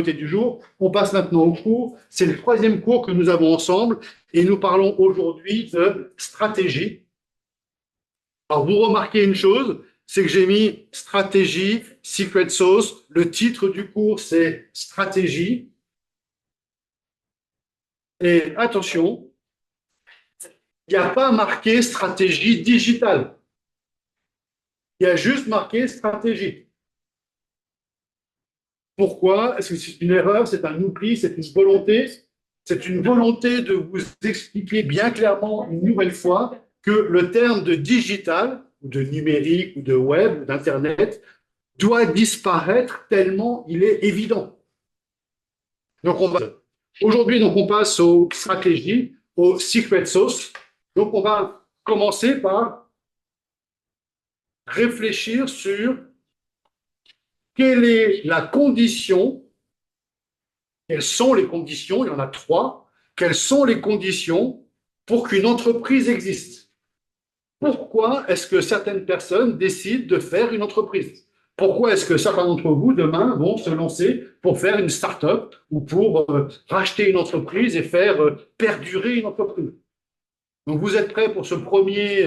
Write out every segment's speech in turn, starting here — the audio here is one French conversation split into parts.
du jour. On passe maintenant au cours. C'est le troisième cours que nous avons ensemble et nous parlons aujourd'hui de stratégie. Alors, vous remarquez une chose, c'est que j'ai mis stratégie, secret sauce. Le titre du cours, c'est stratégie. Et attention, il n'y a pas marqué stratégie digitale. Il y a juste marqué stratégie. Pourquoi? Est-ce que c'est une erreur, c'est un oubli, c'est une volonté? C'est une volonté de vous expliquer bien clairement une nouvelle fois que le terme de digital, ou de numérique, ou de web, ou d'Internet, doit disparaître tellement il est évident. Donc aujourd'hui, on passe aux stratégies, aux secret sauce. Donc on va commencer par réfléchir sur quelle est la condition, quelles sont les conditions, il y en a trois, quelles sont les conditions pour qu'une entreprise existe. Pourquoi est-ce que certaines personnes décident de faire une entreprise? Pourquoi est-ce que certains d'entre vous, demain, vont se lancer pour faire une start-up ou pour racheter une entreprise et faire perdurer une entreprise? Donc, vous êtes prêts pour ce premier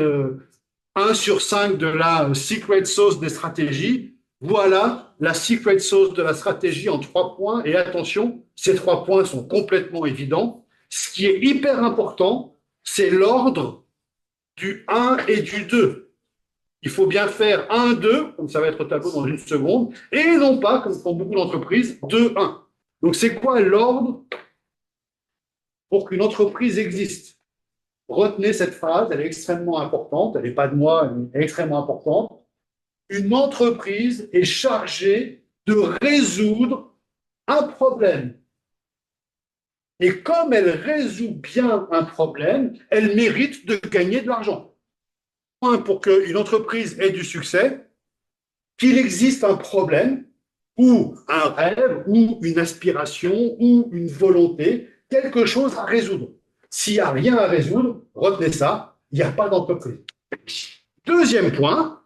1 sur 5 de la secret sauce des stratégies? Voilà la secret sauce de la stratégie en 3 points. Et attention, ces 3 points sont complètement évidents. Ce qui est hyper important, c'est l'ordre du 1 et du 2. Il faut bien faire 1, 2, comme ça va être au tableau dans une seconde, et non pas, comme font beaucoup d'entreprises, 2, 1. Donc, c'est quoi l'ordre pour qu'une entreprise existe? Retenez cette phrase, elle est extrêmement importante, elle n'est pas de moi, elle est extrêmement importante. Une entreprise est chargée de résoudre un problème. Et comme elle résout bien un problème, elle mérite de gagner de l'argent. Pour qu'une entreprise ait du succès, qu'il existe un problème ou un rêve ou une aspiration ou une volonté, quelque chose à résoudre. S'il n'y a rien à résoudre, retenez ça, il n'y a pas d'entreprise. Deuxième point,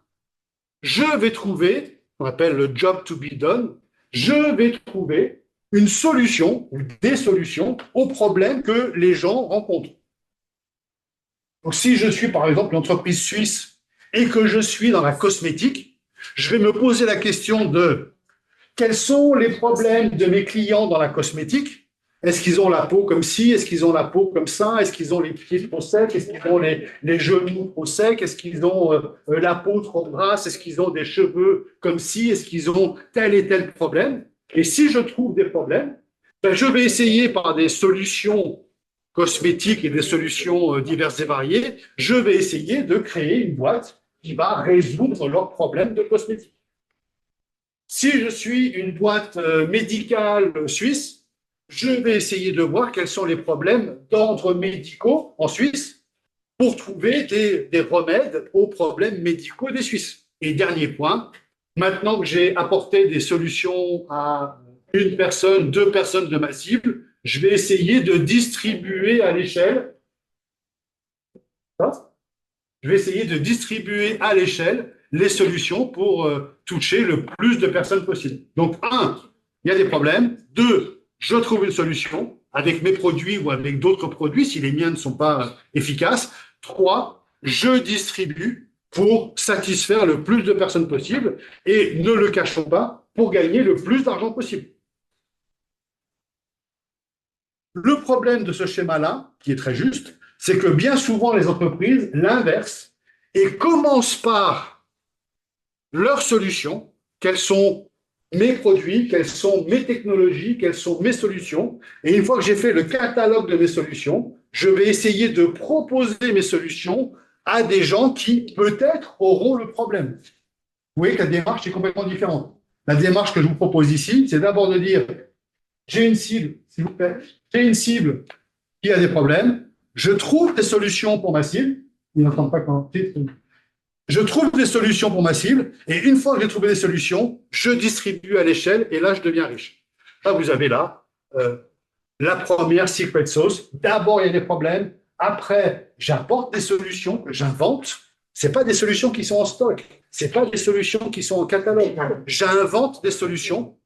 je vais trouver, on appelle le job to be done, je vais trouver une solution ou des solutions aux problèmes que les gens rencontrent. Donc, si je suis par exemple une entreprise suisse et que je suis dans la cosmétique, je vais me poser la question de quels sont les problèmes de mes clients dans la cosmétique? Est-ce qu'ils ont la peau comme ci? Est-ce qu'ils ont la peau comme ça? Est-ce qu'ils ont les pieds trop secs? Est-ce qu'ils ont les genoux trop secs? Est-ce qu'ils ont la peau trop grasse? Est-ce qu'ils ont des cheveux comme ci? Est-ce qu'ils ont tel et tel problème? Et si je trouve des problèmes, ben je vais essayer par des solutions cosmétiques et des solutions diverses et variées, je vais essayer de créer une boîte qui va résoudre leurs problèmes de cosmétique. Si je suis une boîte médicale suisse, je vais essayer de voir quels sont les problèmes d'ordre médicaux en Suisse pour trouver des remèdes aux problèmes médicaux des Suisses. Et dernier point, maintenant que j'ai apporté des solutions à une personne, 2 personnes de ma cible, je vais essayer de distribuer à l'échelle. Je vais essayer de distribuer à l'échelle les solutions pour toucher le plus de personnes possible. Donc, 1, il y a des problèmes. 2, je trouve une solution avec mes produits ou avec d'autres produits si les miens ne sont pas efficaces. 3, je distribue pour satisfaire le plus de personnes possible et, ne le cachons pas, pour gagner le plus d'argent possible. Le problème de ce schéma-là, qui est très juste, c'est que bien souvent les entreprises l'inversent et commencent par leurs solutions, quels sont mes produits, quelles sont mes technologies, quelles sont mes solutions. Et une fois que j'ai fait le catalogue de mes solutions, je vais essayer de proposer mes solutions à des gens qui peut-être auront le problème. Vous voyez que la démarche est complètement différente. La démarche que je vous propose ici, c'est d'abord de dire j'ai une cible, s'il vous plaît, j'ai une cible qui a des problèmes, je trouve des solutions pour ma cible, ils n'entendent pas quand je trouve des solutions pour ma cible, et une fois que j'ai trouvé des solutions, je distribue à l'échelle, et là, je deviens riche. Là, vous avez là la première secret sauce. D'abord, il y a des problèmes. Après, j'apporte des solutions que j'invente. Ce pas des solutions qui sont en stock. Ce pas des solutions qui sont en catalogue. J'invente des solutions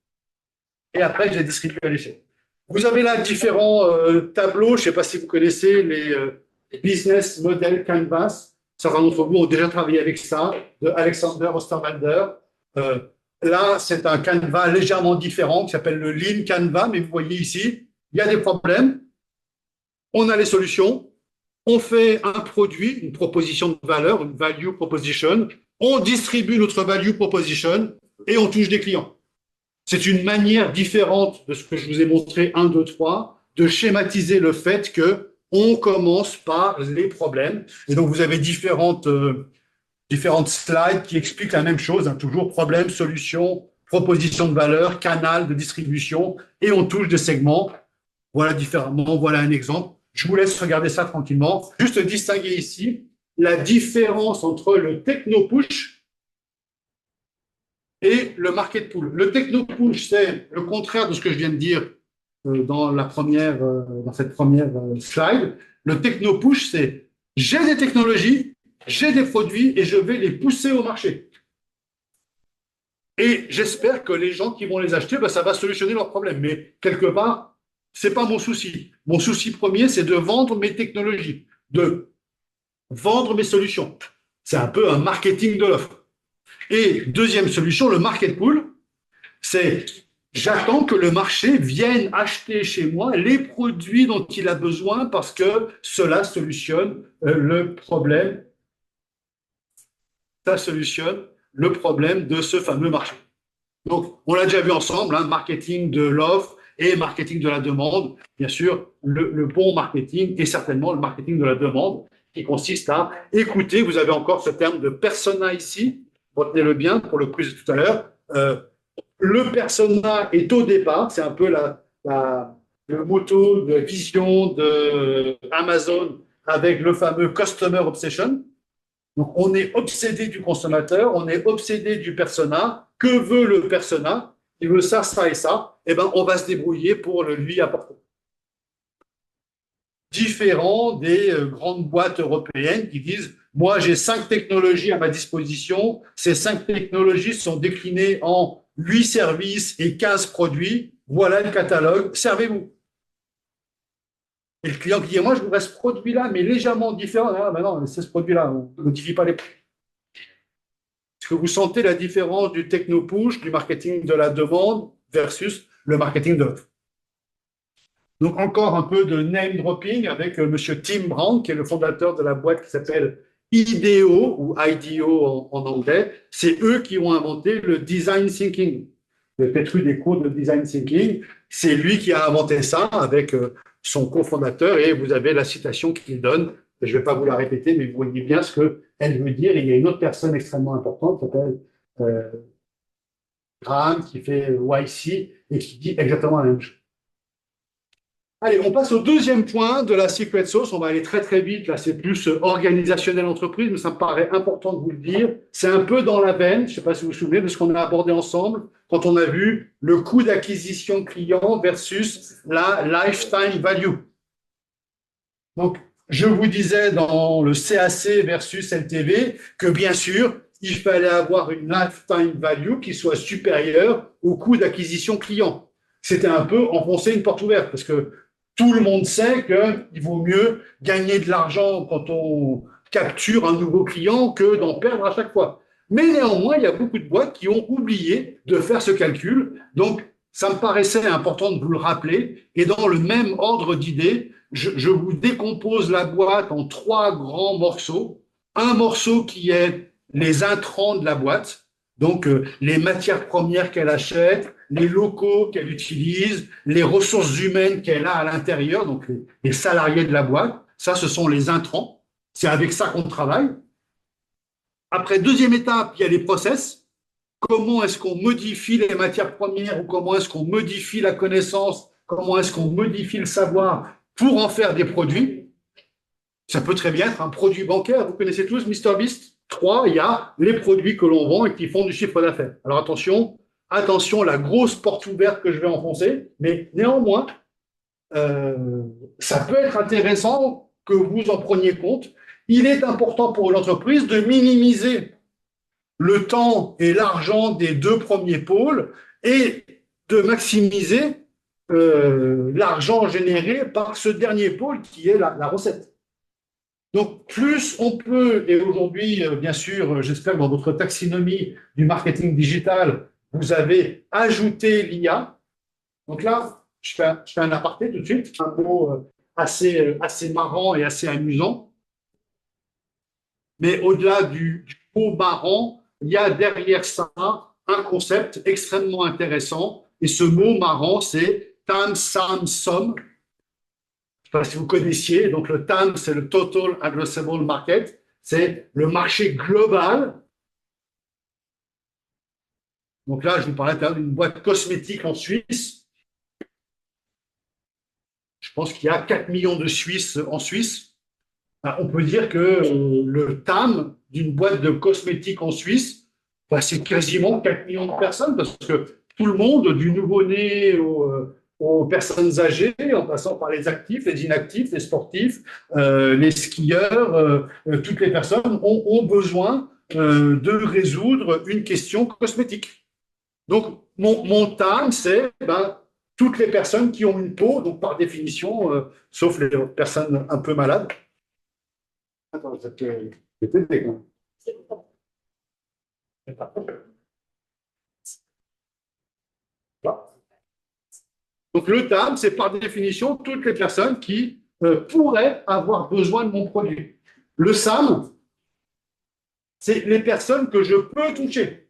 et après, je les distribue à l'échelle. Vous avez là différents tableaux. Je ne sais pas si vous connaissez les Business Model Canvas. Certains d'entre vous ont déjà travaillé avec ça, de Alexander Osterwalder. Euh, Là, c'est un canevas légèrement différent qui s'appelle le Lean Canvas, mais vous voyez ici, il y a des problèmes, on a les solutions, on fait un produit, une proposition de valeur, une value proposition, on distribue notre value proposition et on touche des clients. C'est une manière différente de ce que je vous ai montré, 1, 2, 3, de schématiser le fait que on commence par les problèmes. Et donc, vous avez différentes slides qui expliquent la même chose, hein, toujours problème, solution, proposition de valeur, canal de distribution, et on touche des segments. Voilà différemment, voilà un exemple. Je vous laisse regarder ça tranquillement. Juste distinguer ici la différence entre le techno-push et le market pull. Le techno-push, c'est le contraire de ce que je viens de dire dans cette première slide. Le techno-push, c'est j'ai des technologies, j'ai des produits et je vais les pousser au marché. Et j'espère que les gens qui vont les acheter, ben, ça va solutionner leurs problèmes. Mais quelque part, c'est pas mon souci. Mon souci premier, c'est de vendre mes technologies, de vendre mes solutions. C'est un peu un marketing de l'offre. Et deuxième solution, le market pull, c'est j'attends que le marché vienne acheter chez moi les produits dont il a besoin parce que cela solutionne le problème. Ça solutionne le problème de ce fameux marché. Donc, on l'a déjà vu ensemble, hein, marketing de l'offre et marketing de la demande. Bien sûr, le bon marketing est certainement le marketing de la demande qui consiste à écouter. Vous avez encore ce terme de persona ici. Retenez-le bien pour le quiz de tout à l'heure. Le persona est au départ, c'est un peu le motto de vision de Amazon avec le fameux Customer Obsession. Donc, on est obsédé du consommateur, on est obsédé du persona. Que veut le persona? Il veut ça, ça et ça. Eh ben, on va se débrouiller pour le lui apporter. Différent des grandes boîtes européennes qui disent, moi, j'ai 5 technologies à ma disposition. Ces 5 technologies sont déclinées en 8 services et 15 produits. Voilà le catalogue. Servez-vous. Et le client qui dit, moi, je voudrais ce produit-là, mais légèrement différent. Ah, ben non, c'est ce produit-là. On ne modifie pas les prix. Est-ce que vous sentez la différence du techno-push, du marketing de la demande versus le marketing de l'offre? Donc, encore un peu de name dropping avec Monsieur Tim Brown, qui est le fondateur de la boîte qui s'appelle IDEO ou IDEO en anglais. C'est eux qui ont inventé le design thinking. Vous avez peut-être eu des cours de design thinking. C'est lui qui a inventé ça avec son cofondateur et vous avez la citation qu'il donne. Je ne vais pas vous la répéter, mais vous voyez bien ce qu'elle veut dire. Et il y a une autre personne extrêmement importante qui s'appelle Graham, qui fait YC et qui dit exactement la même chose. Allez, on passe au deuxième point de la secret sauce. On va aller très très vite. Là, c'est plus organisationnel entreprise, mais ça me paraît important de vous le dire. C'est un peu dans la veine, je ne sais pas si vous vous souvenez de ce qu'on a abordé ensemble quand on a vu le coût d'acquisition client versus la lifetime value. Donc, je vous disais dans le CAC versus LTV que bien sûr, il fallait avoir une lifetime value qui soit supérieure au coût d'acquisition client. C'était un peu enfoncer une porte ouverte parce que tout le monde sait qu'il vaut mieux gagner de l'argent quand on capture un nouveau client que d'en perdre à chaque fois. Mais néanmoins, il y a beaucoup de boîtes qui ont oublié de faire ce calcul. Donc, ça me paraissait important de vous le rappeler. Et dans le même ordre d'idées, je vous décompose la boîte en 3 grands morceaux. Un morceau qui est les intrants de la boîte, donc les matières premières qu'elle achète, les locaux qu'elle utilise, les ressources humaines qu'elle a à l'intérieur, donc les salariés de la boîte. Ça, ce sont les intrants. C'est avec ça qu'on travaille. Après, deuxième étape, il y a les process. Comment est-ce qu'on modifie les matières premières ou comment est-ce qu'on modifie la connaissance, comment est-ce qu'on modifie le savoir pour en faire des produits. Ça peut très bien être un produit bancaire. Vous connaissez tous MrBeast. 3, il y a les produits que l'on vend et qui font du chiffre d'affaires. Alors attention, la grosse porte ouverte que je vais enfoncer, mais néanmoins, ça peut être intéressant que vous en preniez compte. Il est important pour l'entreprise de minimiser le temps et l'argent des 2 premiers pôles et de maximiser l'argent généré par ce dernier pôle qui est la recette. Donc, plus on peut, et aujourd'hui, bien sûr, j'espère que dans votre taxinomie du marketing digital, vous avez ajouté l'IA. Donc là, je fais un aparté tout de suite, un mot assez marrant et assez amusant. Mais au-delà du mot marrant, il y a derrière ça un concept extrêmement intéressant. Et ce mot marrant, c'est TAM, SAM, SOM. Je ne sais pas si vous connaissiez. Donc le TAM, c'est le Total Addressable Market. C'est le marché global. Donc là, je vous parlais d'une boîte cosmétique en Suisse. Je pense qu'il y a 4 millions de Suisses en Suisse. On peut dire que le TAM d'une boîte de cosmétiques en Suisse, c'est quasiment 4 millions de personnes parce que tout le monde, du nouveau-né aux personnes âgées, en passant par les actifs, les inactifs, les sportifs, les skieurs, toutes les personnes ont besoin de résoudre une question cosmétique. Donc, mon TAM, c'est toutes les personnes qui ont une peau, donc par définition, sauf les personnes un peu malades. Attends, c'était quand donc, le TAM, c'est par définition toutes les personnes qui pourraient avoir besoin de mon produit. Le SAM, c'est les personnes que je peux toucher.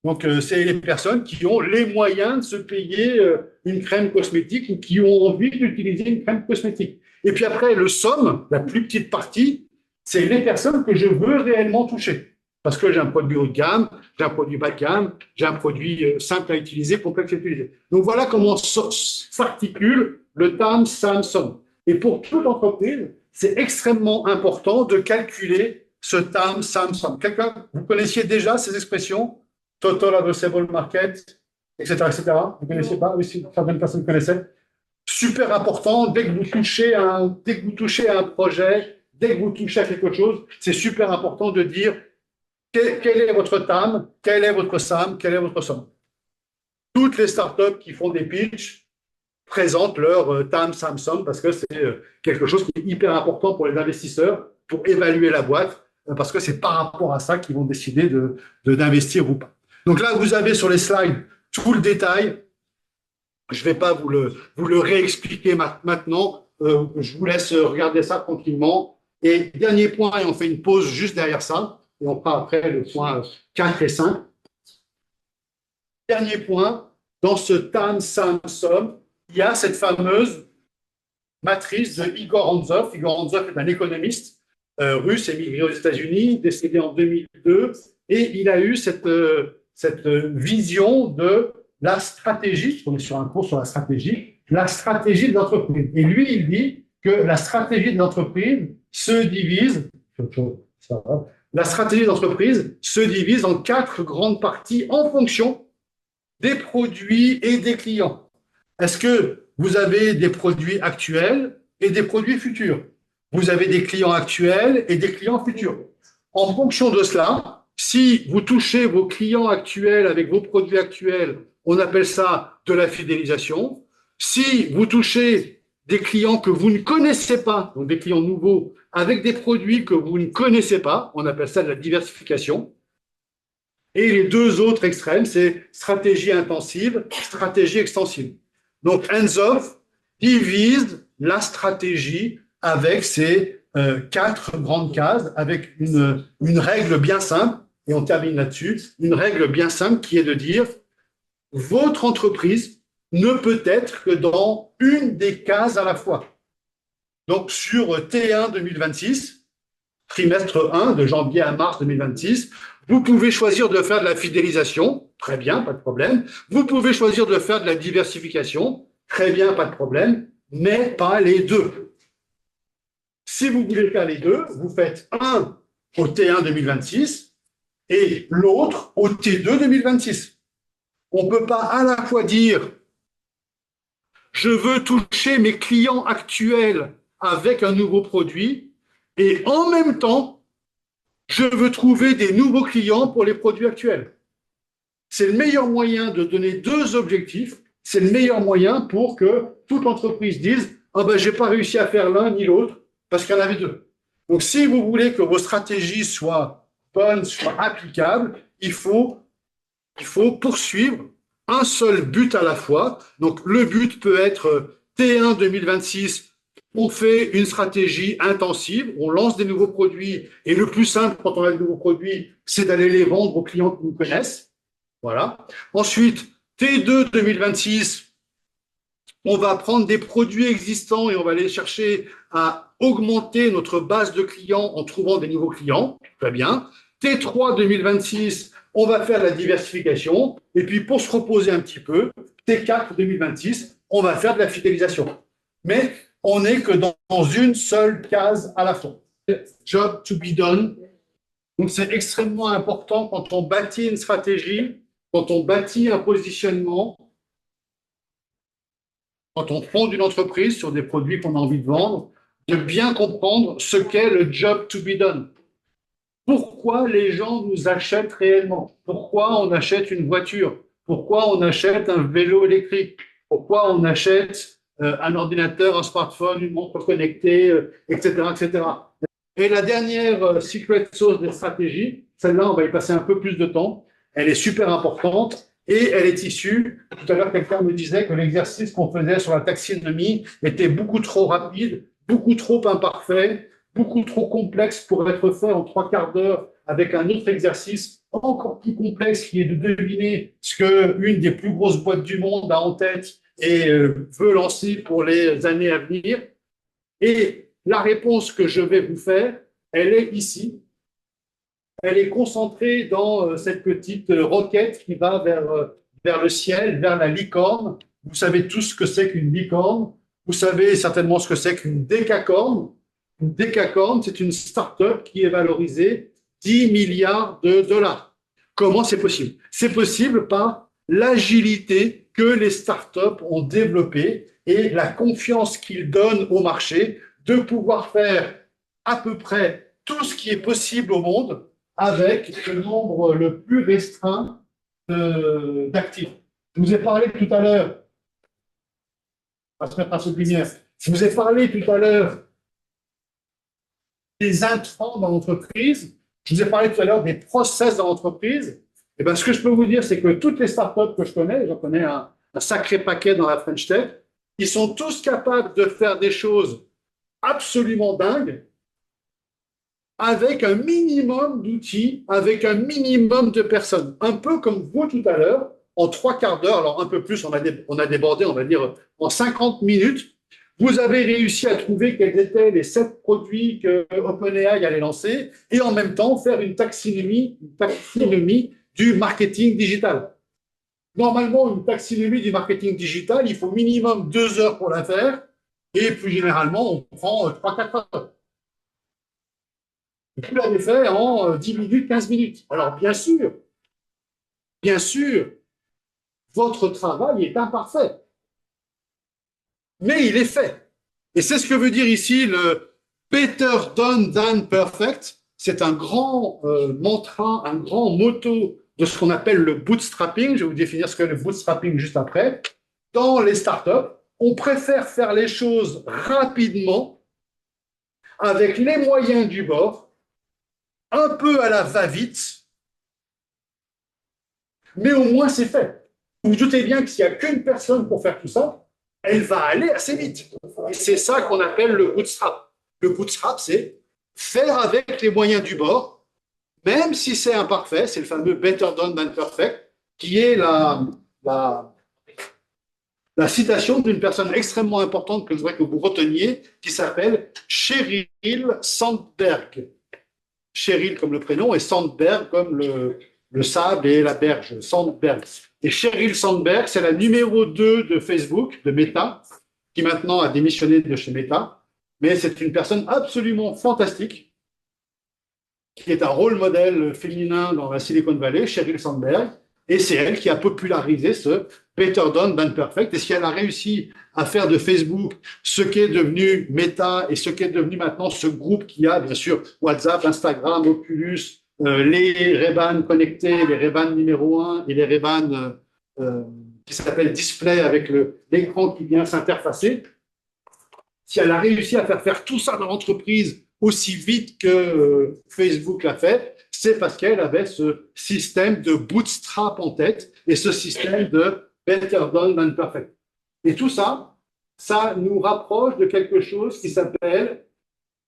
Donc, c'est les personnes qui ont les moyens de se payer une crème cosmétique ou qui ont envie d'utiliser une crème cosmétique. Et puis après, le SOM, la plus petite partie, c'est les personnes que je veux réellement toucher. Parce que j'ai un produit haut de gamme, j'ai un produit bas de gamme, j'ai un produit simple à utiliser, complexe à utiliser. Donc voilà comment s'articule le TAM, SAM, SOM. Et pour toute entreprise, c'est extrêmement important de calculer ce TAM, SAM, SOM. Quelqu'un, vous connaissiez déjà ces expressions? Total Addressable Market, etc., etc. Vous ne connaissez pas? Oui, certaines personnes connaissaient. Super important, dès que vous touchez à un projet, dès que vous touchez à quelque chose, c'est super important de dire quel est votre TAM, quel est votre SAM, quel est votre SOM. Toutes les startups qui font des pitchs présentent leur TAM, SAM, SOM parce que c'est quelque chose qui est hyper important pour les investisseurs pour évaluer la boîte parce que c'est par rapport à ça qu'ils vont décider d'investir ou pas. Donc là, vous avez sur les slides tout le détail. Je ne vais pas vous le réexpliquer maintenant. Je vous laisse regarder ça tranquillement. Et dernier point, et on fait une pause juste derrière ça, et on fera après le point 4 et 5. Dernier point, dans ce TAM, SAM, SOM, il y a cette fameuse matrice de Igor Anzov. Igor Anzov est un économiste russe émigré aux États-Unis, décédé en 2002, et il a eu cette vision de la stratégie, on est sur un cours sur la stratégie de l'entreprise. Et lui, il dit que la stratégie de l'entreprise se divise, la stratégie d'entreprise se divise en 4 grandes parties en fonction des produits et des clients. Est-ce que vous avez des produits actuels et des produits futurs? Vous avez des clients actuels et des clients futurs. En fonction de cela, si vous touchez vos clients actuels avec vos produits actuels, on appelle ça de la fidélisation. Si vous touchez des clients que vous ne connaissez pas, donc des clients nouveaux, avec des produits que vous ne connaissez pas, on appelle ça de la diversification. Et les deux autres extrêmes, c'est stratégie intensive, stratégie extensive. Donc, Anzov divise la stratégie avec ces 4 grandes cases, avec une règle bien simple, et on termine là-dessus, une règle bien simple qui est de dire votre entreprise ne peut être que dans une des cases à la fois. Donc, sur T1 2026, trimestre 1, de janvier à mars 2026, vous pouvez choisir de faire de la fidélisation, très bien, pas de problème. Vous pouvez choisir de faire de la diversification, très bien, pas de problème, mais pas les deux. Si vous voulez faire les deux, vous faites un au T1 2026 et l'autre au T2 2026. On ne peut pas à la fois dire je veux toucher mes clients actuels avec un nouveau produit et en même temps, je veux trouver des nouveaux clients pour les produits actuels. c'est le meilleur moyen de donner deux objectifs. C'est le meilleur moyen pour que toute entreprise dise « Ah ben, j'ai pas réussi à faire l'un ni l'autre parce qu'il y en avait deux ». Donc, si vous voulez que vos stratégies soient bonnes, soient applicables, il faut poursuivre un seul but à la fois. Donc, le but peut être T1 2026, on fait une stratégie intensive, on lance des nouveaux produits, et le plus simple quand on a de nouveaux produits, c'est d'aller les vendre aux clients qui nous connaissent. Voilà. Ensuite, T2 2026, on va prendre des produits existants et on va aller chercher à augmenter notre base de clients en trouvant des nouveaux clients. Très bien. T3 2026, on va faire la diversification. Et puis, pour se reposer un petit peu, T4 2026, on va faire de la fidélisation. Mais on n'est que dans une seule case à la fois. Job to be done. Donc, c'est extrêmement important quand on bâtit une stratégie, quand on bâtit un positionnement, quand on fonde une entreprise sur des produits qu'on a envie de vendre, de bien comprendre ce qu'est le job to be done. Pourquoi les gens nous achètent réellement? Pourquoi on achète une voiture? Pourquoi on achète un vélo électrique? Pourquoi on achète un ordinateur, un smartphone, une montre connectée, etc., etc. Et la dernière secret sauce de stratégie, celle-là, on va y passer un peu plus de temps. Elle est super importante et elle est issue. Tout à l'heure, quelqu'un me disait que l'exercice qu'on faisait sur la taxinomie était beaucoup trop rapide, beaucoup trop imparfait, beaucoup trop complexe pour être fait en 3/4 d'heure avec un autre exercice encore plus complexe qui est de deviner ce qu'une des plus grosses boîtes du monde a en tête et veut lancer pour les années à venir. Et la réponse que je vais vous faire, elle est ici. Elle est concentrée dans cette petite roquette qui va vers le ciel, vers la licorne. Vous savez tous ce que c'est qu'une licorne. Vous savez certainement ce que c'est qu'une décacorne. Une décacorne, c'est une start-up qui est valorisée 10 milliards de dollars. Comment c'est possible? C'est possible par l'agilité que les start-up ont développée et la confiance qu'ils donnent au marché de pouvoir faire à peu près tout ce qui est possible au monde avec le nombre le plus restreint d'actifs. Je vous ai parlé tout à l'heure, on va se mettre un peu de lumière, je vous ai parlé tout à l'heure des intrants dans l'entreprise, je vous ai parlé tout à l'heure des process dans l'entreprise. Et bien, ce que je peux vous dire, c'est que toutes les startups que je connais, j'en connais un sacré paquet dans la French Tech, ils sont tous capables de faire des choses absolument dingues avec un minimum d'outils, avec un minimum de personnes. Un peu comme vous tout à l'heure, en 3/4 d'heure, alors un peu plus, on a débordé, on va dire en 50 minutes, vous avez réussi à trouver quels étaient les 7 produits que OpenAI allait lancer et en même temps faire une taxinomie du marketing digital. Normalement, une taxinomie du marketing digital, il faut minimum 2 heures pour la faire et plus généralement, on prend 3-4 heures. Vous l'avez fait en 10 minutes, 15 minutes. Alors, bien sûr, votre travail est imparfait, mais il est fait. Et c'est ce que veut dire ici le better done than perfect. C'est un grand mantra, un grand motto de ce qu'on appelle le bootstrapping. Je vais vous définir ce qu'est le bootstrapping juste après. Dans les startups, on préfère faire les choses rapidement, avec les moyens du bord, un peu à la va-vite, mais au moins c'est fait. Vous vous doutez bien que s'il n'y a qu'une personne pour faire tout ça, elle va aller assez vite. Et c'est ça qu'on appelle le bootstrap. Le bootstrap, c'est faire avec les moyens du bord, même si c'est imparfait, c'est le fameux better done than perfect, qui est la citation d'une personne extrêmement importante que je voudrais que vous reteniez, qui s'appelle Sheryl Sandberg. Sheryl comme le prénom et Sandberg comme le sable et la berge, Sandberg. Et Sheryl Sandberg, c'est la numéro 2 de Facebook, de Meta, qui maintenant a démissionné de chez Meta. Mais c'est une personne absolument fantastique, qui est un rôle modèle féminin dans la Silicon Valley, Sheryl Sandberg. Et c'est elle qui a popularisé ce better done than perfect. Et si elle a réussi à faire de Facebook ce qu'est devenu Meta et ce qu'est devenu maintenant ce groupe qui a, bien sûr, WhatsApp, Instagram, Oculus, les Ray-Ban connectés, les Ray-Ban numéro 1 et les Ray-Ban qui s'appelle display avec l'écran qui vient s'interfacer. Si elle a réussi à faire tout ça dans l'entreprise aussi vite que Facebook l'a fait, c'est parce qu'elle avait ce système de bootstrap en tête et ce système de better done than perfect. Et tout ça, ça nous rapproche de quelque chose qui s'appelle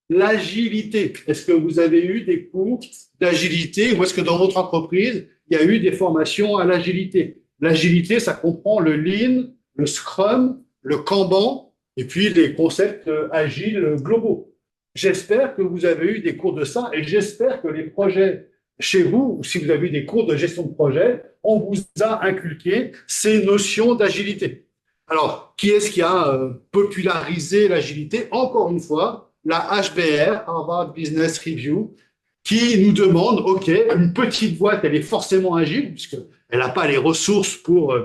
l'agilité. Est-ce que vous avez eu des cours d'agilité ou est-ce que dans votre entreprise, il y a eu des formations à l'agilité? L'agilité, ça comprend le lean, le scrum, le kanban et puis les concepts agiles globaux. J'espère que vous avez eu des cours de ça et j'espère que les projets chez vous, ou si vous avez eu des cours de gestion de projet, on vous a inculqué ces notions d'agilité. Alors, qui est-ce qui a popularisé l'agilité? Encore une fois, la HBR, Harvard Business Review, qui nous demande, OK, une petite boîte, elle est forcément agile, puisqu'elle n'a pas les ressources pour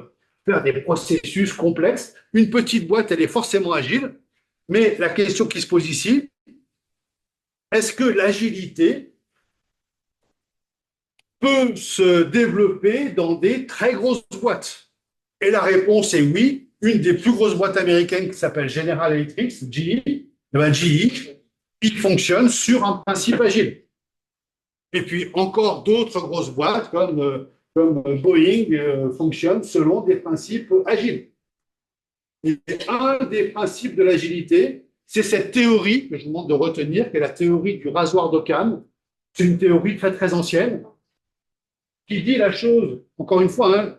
faire des processus complexes. Une petite boîte, elle est forcément agile. Mais la question qui se pose ici, est-ce que l'agilité peut se développer dans des très grosses boîtes? Et la réponse est oui. Une des plus grosses boîtes américaines qui s'appelle General Electric, GE, il fonctionne sur un principe agile. Et puis encore d'autres grosses boîtes comme Boeing fonctionnent selon des principes agiles. Et un des principes de l'agilité, c'est cette théorie que je vous demande de retenir, qui est la théorie du rasoir d'Occam. C'est une théorie très très ancienne qui dit la chose, encore une fois, hein,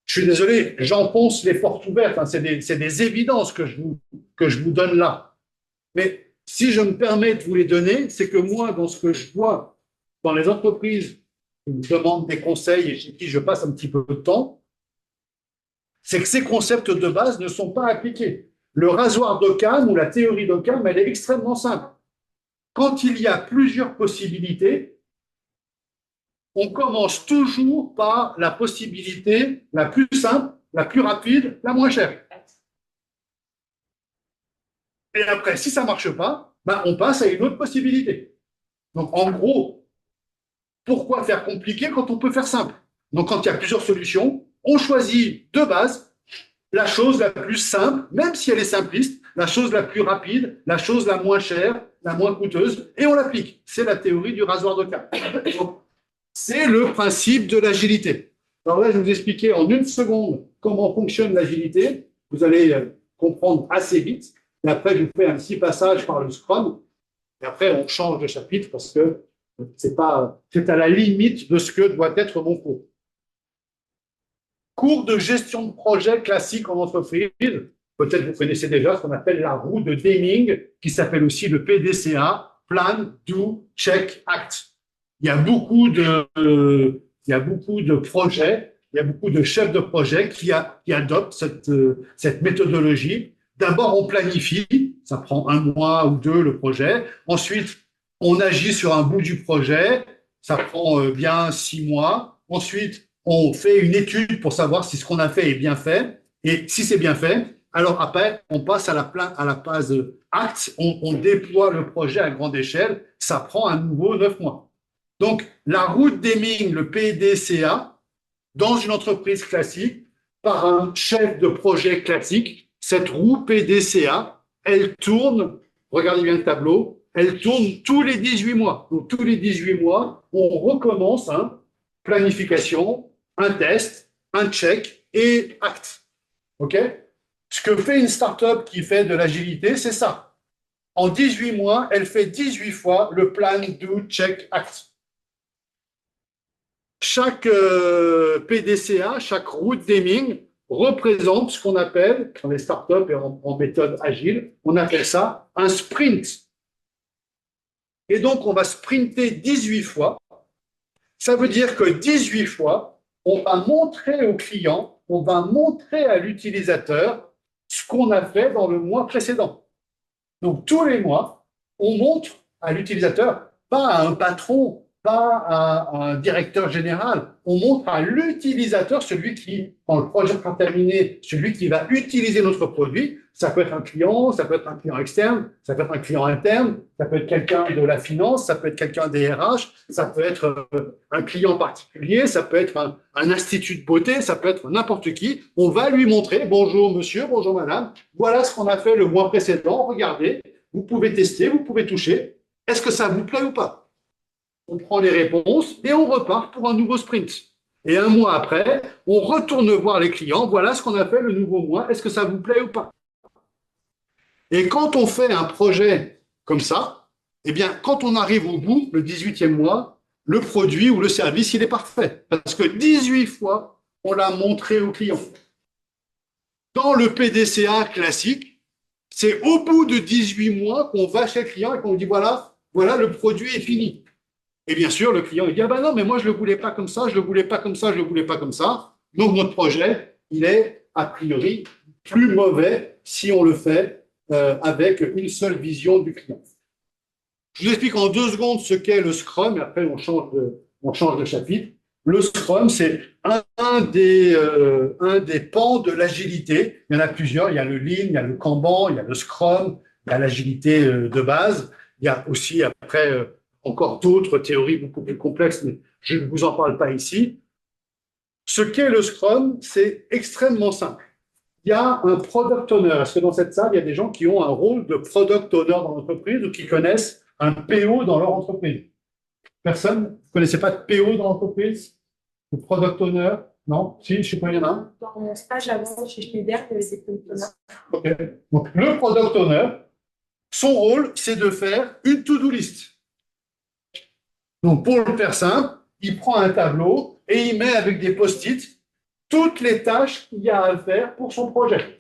je suis désolé, j'enfonce les portes ouvertes, hein, c'est des évidences que je vous donne là. Mais si je me permets de vous les donner, c'est que moi, dans ce que je vois dans les entreprises qui me demandent des conseils et chez qui je passe un petit peu de temps, c'est que ces concepts de base ne sont pas appliqués. Le rasoir d'Occam ou la théorie d'Occam, elle est extrêmement simple. Quand il y a plusieurs possibilités, on commence toujours par la possibilité la plus simple, la plus rapide, la moins chère. Et après, si ça ne marche pas, ben, on passe à une autre possibilité. Donc, en gros, pourquoi faire compliqué quand on peut faire simple? Donc, quand il y a plusieurs solutions, on choisit de base la chose la plus simple, même si elle est simpliste, la chose la plus rapide, la chose la moins chère, la moins coûteuse, et on l'applique. C'est la théorie du rasoir d'Occam. C'est le principe de l'agilité. Alors là, je vais vous expliquer en une seconde comment fonctionne l'agilité. Vous allez comprendre assez vite. Et après, je vous fais un petit passage par le Scrum. Et après, on change de chapitre parce que c'est à la limite de ce que doit être mon cours. Cours de gestion de projet classique en entreprise. Peut-être vous connaissez déjà ce qu'on appelle la roue de Deming, qui s'appelle aussi le PDCA, Plan, Do, Check, Act. Il y a beaucoup de projets, il y a beaucoup de chefs de projet qui adoptent cette méthodologie. D'abord, on planifie, ça prend 1 mois ou 2 le projet. Ensuite, on agit sur un bout du projet, ça prend bien 6 mois. Ensuite, on fait une étude pour savoir si ce qu'on a fait est bien fait. Et si c'est bien fait, alors après, on passe à la phase acte, on déploie le projet à grande échelle, ça prend à nouveau 9 mois. Donc, la route Deming, le PDCA, dans une entreprise classique, par un chef de projet classique, cette roue PDCA, elle tourne, regardez bien le tableau, elle tourne tous les 18 mois. Donc, tous les 18 mois, on recommence, planification, un test, un check et acte. OK? Ce que fait une startup qui fait de l'agilité, c'est ça. En 18 mois, elle fait 18 fois le plan, do, check, act. Chaque PDCA, chaque route Deming représente ce qu'on appelle, dans les startups et en méthode agile, on appelle ça un sprint. Et donc, on va sprinter 18 fois. Ça veut dire que 18 fois, on va montrer au client, on va montrer à l'utilisateur ce qu'on a fait dans le mois précédent. Donc, tous les mois, on montre à l'utilisateur, pas à un patron pas à un directeur général. On montre à l'utilisateur, celui qui, quand le projet sera terminé, celui qui va utiliser notre produit. Ça peut être un client, ça peut être un client externe, ça peut être un client interne, ça peut être quelqu'un de la finance, ça peut être quelqu'un des RH, ça peut être un client particulier, ça peut être un institut de beauté, ça peut être n'importe qui. On va lui montrer, bonjour monsieur, bonjour madame, voilà ce qu'on a fait le mois précédent, regardez, vous pouvez tester, vous pouvez toucher. Est-ce que ça vous plaît ou pas? On prend les réponses et on repart pour un nouveau sprint. Et un mois après, on retourne voir les clients. Voilà ce qu'on a fait le nouveau mois. Est-ce que ça vous plaît ou pas? Et quand on fait un projet comme ça, eh bien, quand on arrive au bout, le 18e mois, le produit ou le service, il est parfait. Parce que 18 fois, on l'a montré au client. Dans le PDCA classique, c'est au bout de 18 mois qu'on va chez le client et qu'on dit voilà, voilà, le produit est fini. Et bien sûr, le client il dit ah ben non, mais moi je ne le voulais pas comme ça, je ne le voulais pas comme ça, je ne le voulais pas comme ça. Donc notre projet, il est a priori plus mauvais si on le fait avec une seule vision du client. Je vous explique en 2 secondes ce qu'est le Scrum et après on change de chapitre. Le Scrum, c'est un des pans de l'agilité. Il y en a plusieurs. Il y a le Lean, il y a le Kanban, il y a le Scrum, il y a l'agilité de base. Il y a aussi après encore d'autres théories beaucoup plus complexes, mais je ne vous en parle pas ici. Ce qu'est le Scrum, c'est extrêmement simple. Il y a un product owner. Est-ce que dans cette salle, il y a des gens qui ont un rôle de product owner dans l'entreprise ou qui connaissent un PO dans leur entreprise? Personne? Vous ne connaissez pas de PO dans l'entreprise? De product owner? Non? Si, je ne sais pas, il y en a un. Dans mon stage avant chez Schneider, il y avait des product owners. OK. Donc, le product owner, son rôle, c'est de faire une to-do list. Donc, pour le faire simple, il prend un tableau et il met avec des post-it toutes les tâches qu'il y a à faire pour son projet.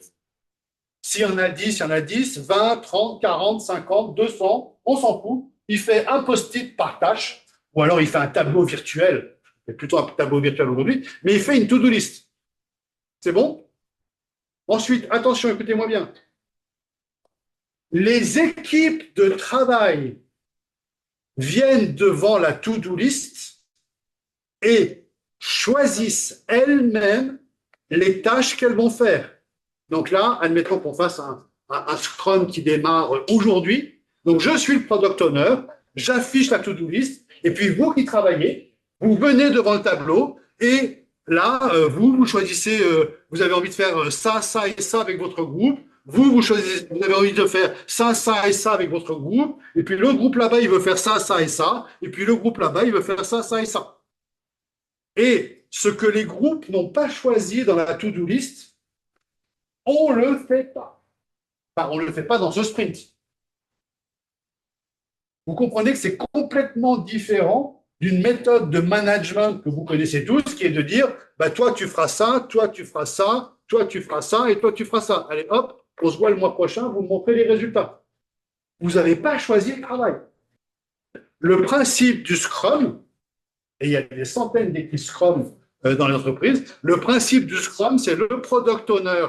S'il y en a 10, il y en a 10, 20, 30, 40, 50, 200, on s'en fout. Il fait un post-it par tâche, ou alors il fait un tableau virtuel. C'est plutôt un tableau virtuel aujourd'hui, mais il fait une to-do list. C'est bon? Ensuite, attention, écoutez-moi bien. Les équipes de travail viennent devant la to-do list et choisissent elles-mêmes les tâches qu'elles vont faire. Donc là, admettons qu'on fasse un Scrum qui démarre aujourd'hui. Donc je suis le product owner, j'affiche la to-do list, et puis vous qui travaillez, vous venez devant le tableau, et là, vous choisissez, vous avez envie de faire ça, ça et ça avec votre groupe. Vous choisissez, vous avez envie de faire ça, ça et ça avec votre groupe, et puis le groupe là-bas, il veut faire ça, ça et ça, et puis le groupe là-bas, il veut faire ça, ça et ça. Et ce que les groupes n'ont pas choisi dans la to-do list, on ne le fait pas. Enfin, on ne le fait pas dans ce sprint. Vous comprenez que c'est complètement différent d'une méthode de management que vous connaissez tous, qui est de dire, bah, toi, tu feras ça, toi, tu feras ça, toi, tu feras ça, et toi, tu feras ça. Allez, hop, on se voit le mois prochain, vous me montrez les résultats. Vous n'avez pas choisi le travail. Le principe du Scrum, et il y a des centaines d'équipes Scrum dans les entreprises, le principe du Scrum, c'est le product owner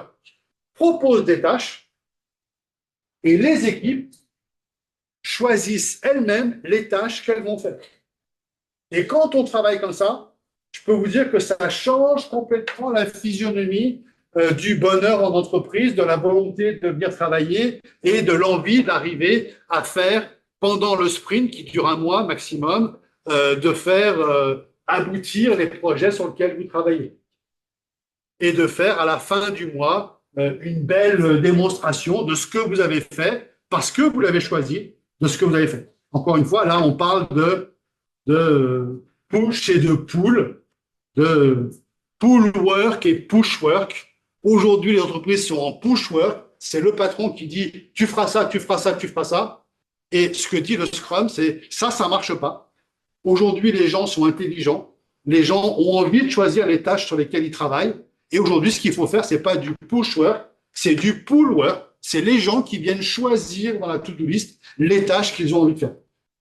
propose des tâches et les équipes choisissent elles-mêmes les tâches qu'elles vont faire. Et quand on travaille comme ça, je peux vous dire que ça change complètement la physionomie du bonheur en entreprise, de la volonté de venir travailler et de l'envie d'arriver à faire pendant le sprint qui dure un mois maximum, de faire aboutir les projets sur lesquels vous travaillez. Et de faire à la fin du mois une belle démonstration de ce que vous avez fait, parce que vous l'avez choisi, de ce que vous avez fait. Encore une fois, là, on parle de push et de pull, de pull work et push work. Aujourd'hui, les entreprises sont en push work. C'est le patron qui dit tu feras ça, tu feras ça, tu feras ça. Et ce que dit le Scrum, c'est ça, ça marche pas. Aujourd'hui, les gens sont intelligents. Les gens ont envie de choisir les tâches sur lesquelles ils travaillent. Et aujourd'hui, ce qu'il faut faire, c'est pas du push work, c'est du pull work. C'est les gens qui viennent choisir dans la to-do list les tâches qu'ils ont envie de faire.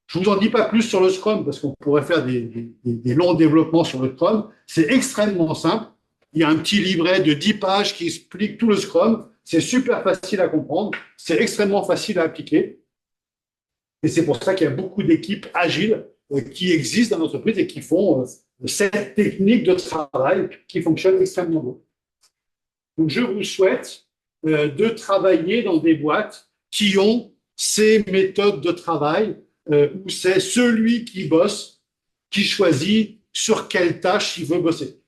Je ne vous en dis pas plus sur le Scrum parce qu'on pourrait faire des longs développements sur le Scrum. C'est extrêmement simple. Il y a un petit livret de 10 pages qui explique tout le Scrum. C'est super facile à comprendre. C'est extrêmement facile à appliquer. Et c'est pour ça qu'il y a beaucoup d'équipes agiles qui existent dans l'entreprise et qui font cette technique de travail qui fonctionne extrêmement bien. Donc, je vous souhaite de travailler dans des boîtes qui ont ces méthodes de travail où c'est celui qui bosse qui choisit sur quelle tâche il veut bosser.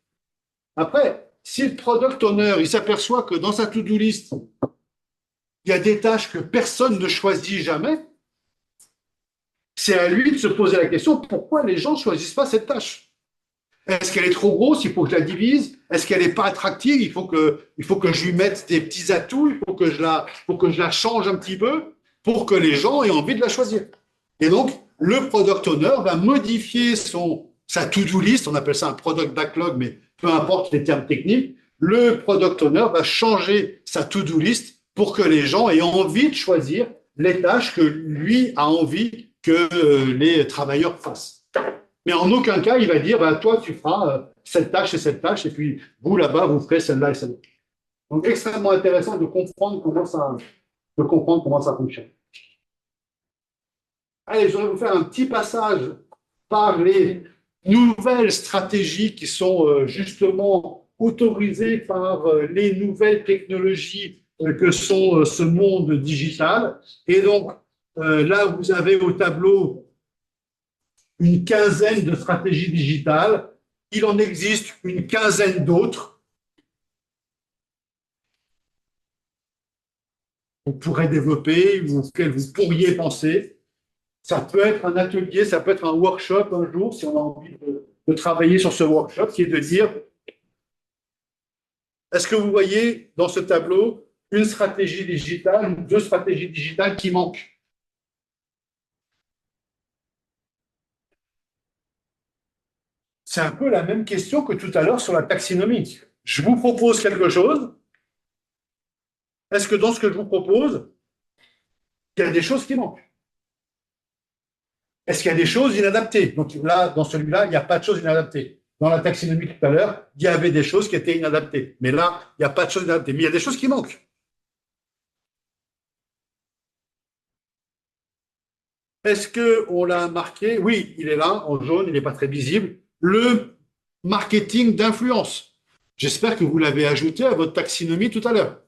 Après, si le product owner il s'aperçoit que dans sa to-do list, il y a des tâches que personne ne choisit jamais, c'est à lui de se poser la question pourquoi les gens ne choisissent pas cette tâche. Est-ce qu'elle est trop grosse? Il faut que je la divise. Est-ce qu'elle n'est pas attractive? Il faut que je lui mette des petits atouts. Il faut que je la change un petit peu pour que les gens aient envie de la choisir. Et donc, le product owner va modifier sa to-do list. On appelle ça un product backlog, mais peu importe les termes techniques. Le product owner va changer sa to-do list pour que les gens aient envie de choisir les tâches que lui a envie que les travailleurs fassent. Mais en aucun cas, il va dire, bah, toi, tu feras cette tâche, et puis vous, là-bas, vous ferez celle-là et celle-là. Donc, extrêmement intéressant de comprendre comment ça fonctionne. Allez, je vais vous faire un petit passage par les nouvelles stratégies qui sont justement autorisées par les nouvelles technologies que sont ce monde digital. Et donc, là, vous avez au tableau une quinzaine de stratégies digitales. Il en existe une quinzaine d'autres. Vous pourrez développer, auxquelles vous pourriez penser. Ça peut être un atelier, ça peut être un workshop un jour, si on a envie de travailler sur ce workshop, qui est de dire, est-ce que vous voyez dans ce tableau une stratégie digitale ou deux stratégies digitales qui manquent? C'est un peu la même question que tout à l'heure sur la taxinomie. Je vous propose quelque chose. Est-ce que dans ce que je vous propose, il y a des choses qui manquent? Est-ce qu'il y a des choses inadaptées? Donc là, dans celui-là, il n'y a pas de choses inadaptées. Dans la taxinomie tout à l'heure, il y avait des choses qui étaient inadaptées. Mais là, il n'y a pas de choses inadaptées. Mais il y a des choses qui manquent. Est-ce qu'on l'a marqué? Oui, il est là, en jaune, il n'est pas très visible. Le marketing d'influence. J'espère que vous l'avez ajouté à votre taxinomie tout à l'heure.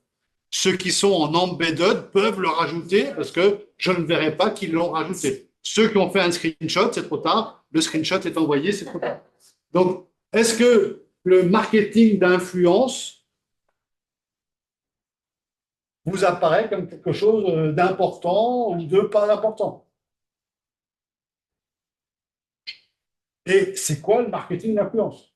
Ceux qui sont en embedded peuvent le rajouter parce que je ne verrai pas qu'ils l'ont rajouté. Ceux qui ont fait un screenshot, c'est trop tard. Le screenshot est envoyé, c'est trop tard. Donc, est-ce que le marketing d'influence vous apparaît comme quelque chose d'important ou de pas important? Et c'est quoi le marketing d'influence?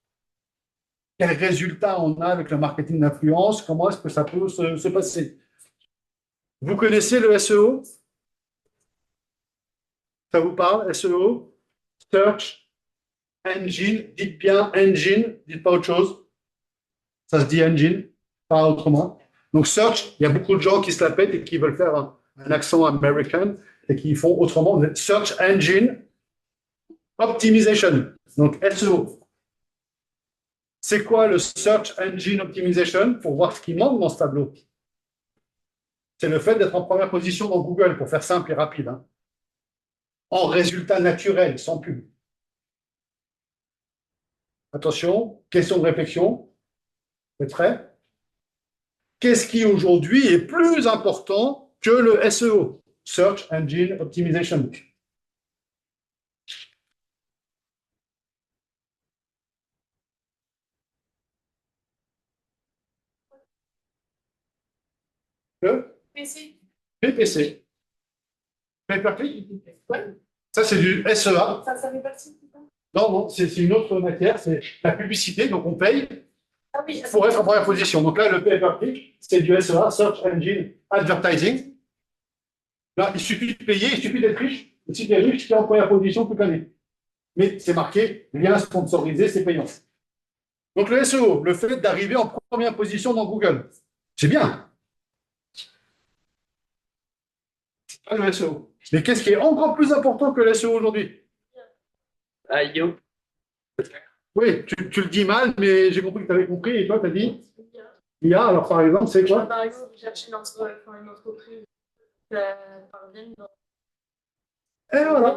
Quels résultats on a avec le marketing d'influence? Comment est-ce que ça peut se passer? Vous connaissez le SEO? Ça vous parle, SEO? Search Engine, dites bien engine, dites pas autre chose. Ça se dit engine, pas autrement. Donc search, il y a beaucoup de gens qui se la pètent et qui veulent faire un accent américain et qui font autrement. Search Engine Optimization, donc SEO. C'est quoi le Search Engine Optimization? Pour voir ce qui manque dans ce tableau. C'est le fait d'être en première position dans Google, pour faire simple et rapide. Hein. En résultat naturel, sans pub. Attention, question de réflexion. Vous êtes prêts? Qu'est-ce qui aujourd'hui est plus important que le SEO? Search Engine Optimization. Le PC. PPC. Pay-per-click. Ouais. Ça, c'est du SEA. Ça fait partie de ça. Non, non, c'est une autre matière, c'est la publicité, donc on paye Ah oui, pour être en première position. Donc là, le pay-per-click, c'est du SEA, Search Engine Advertising. Là, il suffit de payer, il suffit d'être riche. Et si tu es riche, tu es en première position toute l'année. Mais c'est marqué, lien sponsorisé, c'est payant. Donc le SEO, le fait d'arriver en première position dans Google, c'est bien. C'est pas le SEO. Mais qu'est-ce qui est encore plus important que le SEO aujourd'hui? Yo. Oui, tu le dis mal, mais j'ai compris que tu avais compris. Et toi, tu as dit IA. Alors, par exemple, c'est quoi? Par exemple, vous cherchez une entreprise parvienne dans. Et voilà.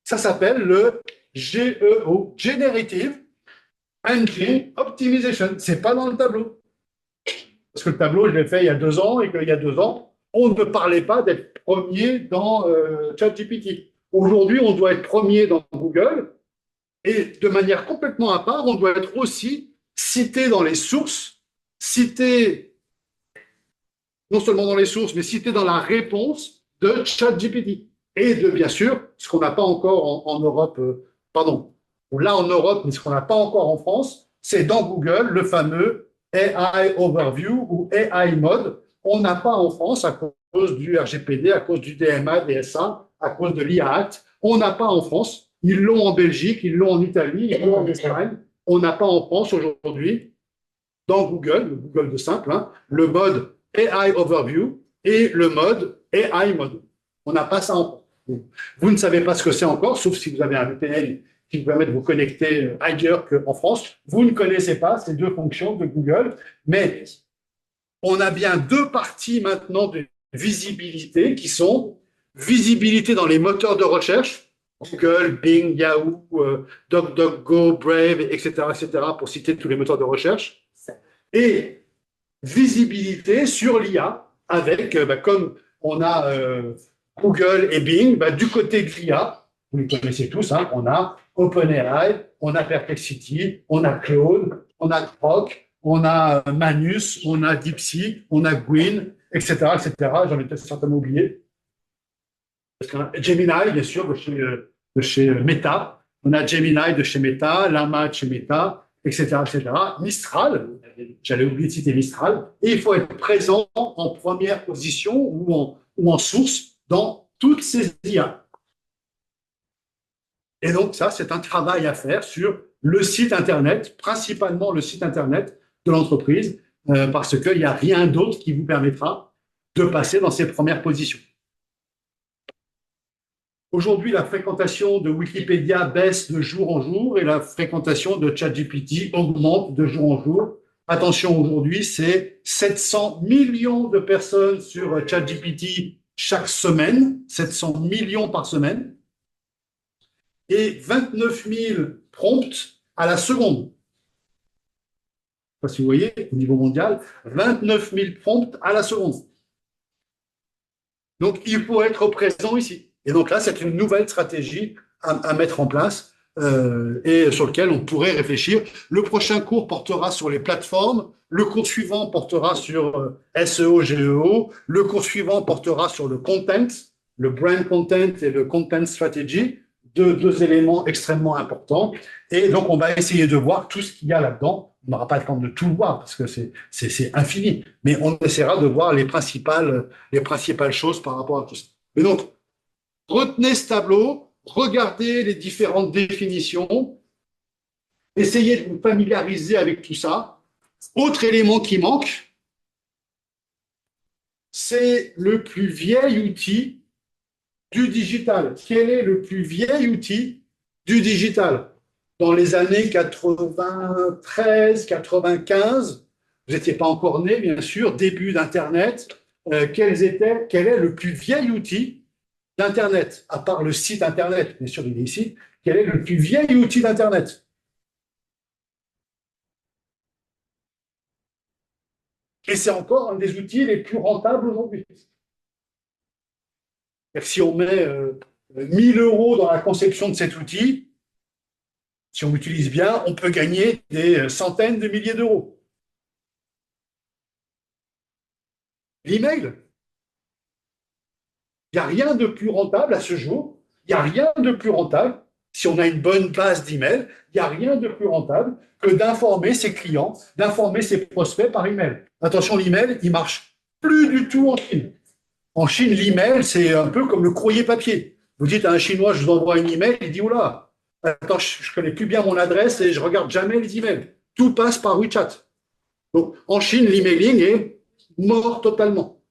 Ça s'appelle le GEO, Generative Engine Optimization. Ce n'est pas dans le tableau. Parce que le tableau, je l'ai fait il y a 2 ans, et qu'il y a 2 ans, on ne parlait pas d'être premier dans ChatGPT. Aujourd'hui, on doit être premier dans Google, et de manière complètement à part, on doit être aussi cité dans les sources, cité non seulement dans les sources, mais cité dans la réponse de ChatGPT. Et de, bien sûr, ce qu'on n'a pas encore en Europe, pardon, ou là en Europe, mais ce qu'on n'a pas encore en France, c'est dans Google le fameux AI Overview ou AI Mode. On n'a pas en France à cause du RGPD, à cause du DMA, DSA, à cause de l'IA Act. On n'a pas en France. Ils l'ont en Belgique, ils l'ont en Italie, ils l'ont en Espagne. On n'a pas en France aujourd'hui, dans Google, le Google de simple, hein, le mode AI Overview et le mode AI Mode. On n'a pas ça en France. Vous ne savez pas ce que c'est encore, sauf si vous avez un VPN qui vous permet de vous connecter ailleurs qu'en France. Vous ne connaissez pas ces deux fonctions de Google, mais on a bien deux parties maintenant de visibilité qui sont visibilité dans les moteurs de recherche, Google, Bing, Yahoo, DuckDuckGo, Brave, etc., pour citer tous les moteurs de recherche, et visibilité sur l'IA avec, comme on a Google et Bing, du côté de l'IA, vous les connaissez tous, hein, on a OpenAI, on a Perplexity, on a Claude, on a Grok, on a Manus, on a DeepSeek, on a Gwyn, etc., J'en ai peut-être certainement oublié. Gemini, bien sûr, de chez Meta. On a Gemini de chez Meta, Llama de chez Meta, etc., Mistral, j'allais oublier de citer Mistral. Et il faut être présent en première position ou en source dans toutes ces IA. Et donc, ça, c'est un travail à faire sur le site Internet, principalement le site Internet de l'entreprise, parce qu'il n'y a rien d'autre qui vous permettra de passer dans ces premières positions. Aujourd'hui, la fréquentation de Wikipédia baisse de jour en jour et la fréquentation de ChatGPT augmente de jour en jour. Attention, aujourd'hui, c'est 700 millions de personnes sur ChatGPT chaque semaine, 700 millions par semaine, et 29 000 prompts à la seconde. Je ne sais pas si vous voyez, au niveau mondial, 29 000 prompts à la seconde. Donc, il faut être présent ici. Et donc là, c'est une nouvelle stratégie à mettre en place et sur lequel on pourrait réfléchir. Le prochain cours portera sur les plateformes. Le cours suivant portera sur SEO, GEO. Le cours suivant portera sur le content, le brand content et le content strategy, deux éléments extrêmement importants. Et donc, on va essayer de voir tout ce qu'il y a là-dedans. On n'aura pas le temps de tout voir parce que c'est infini. Mais on essaiera de voir les principales choses par rapport à tout ça. Mais donc, retenez ce tableau, regardez les différentes définitions, essayez de vous familiariser avec tout ça. Autre élément qui manque, c'est le plus vieil outil du digital. Quel est le plus vieil outil du digital? Dans les années 93, 95, vous n'étiez pas encore né, bien sûr, début d'Internet. Quel est le plus vieil outil d'Internet, à part le site Internet, bien sûr, il est ici, quel est le plus vieil outil d'Internet? Et c'est encore un des outils les plus rentables aujourd'hui. Si on met 1000 € dans la conception de cet outil, si on l'utilise bien, on peut gagner des centaines de milliers d'euros. L'email, il n'y a rien de plus rentable à ce jour. Il n'y a rien de plus rentable. Si on a une bonne base d'email, il n'y a rien de plus rentable que d'informer ses clients, d'informer ses prospects par email. Attention, l'email, il marche plus du tout en Chine. En Chine, l'email, c'est un peu comme le courrier papier. Vous dites à un Chinois, je vous envoie un email, il dit, oula, attends, je ne connais plus bien mon adresse et je ne regarde jamais les emails. Tout passe par WeChat. Donc, en Chine, l'emailing est mort totalement.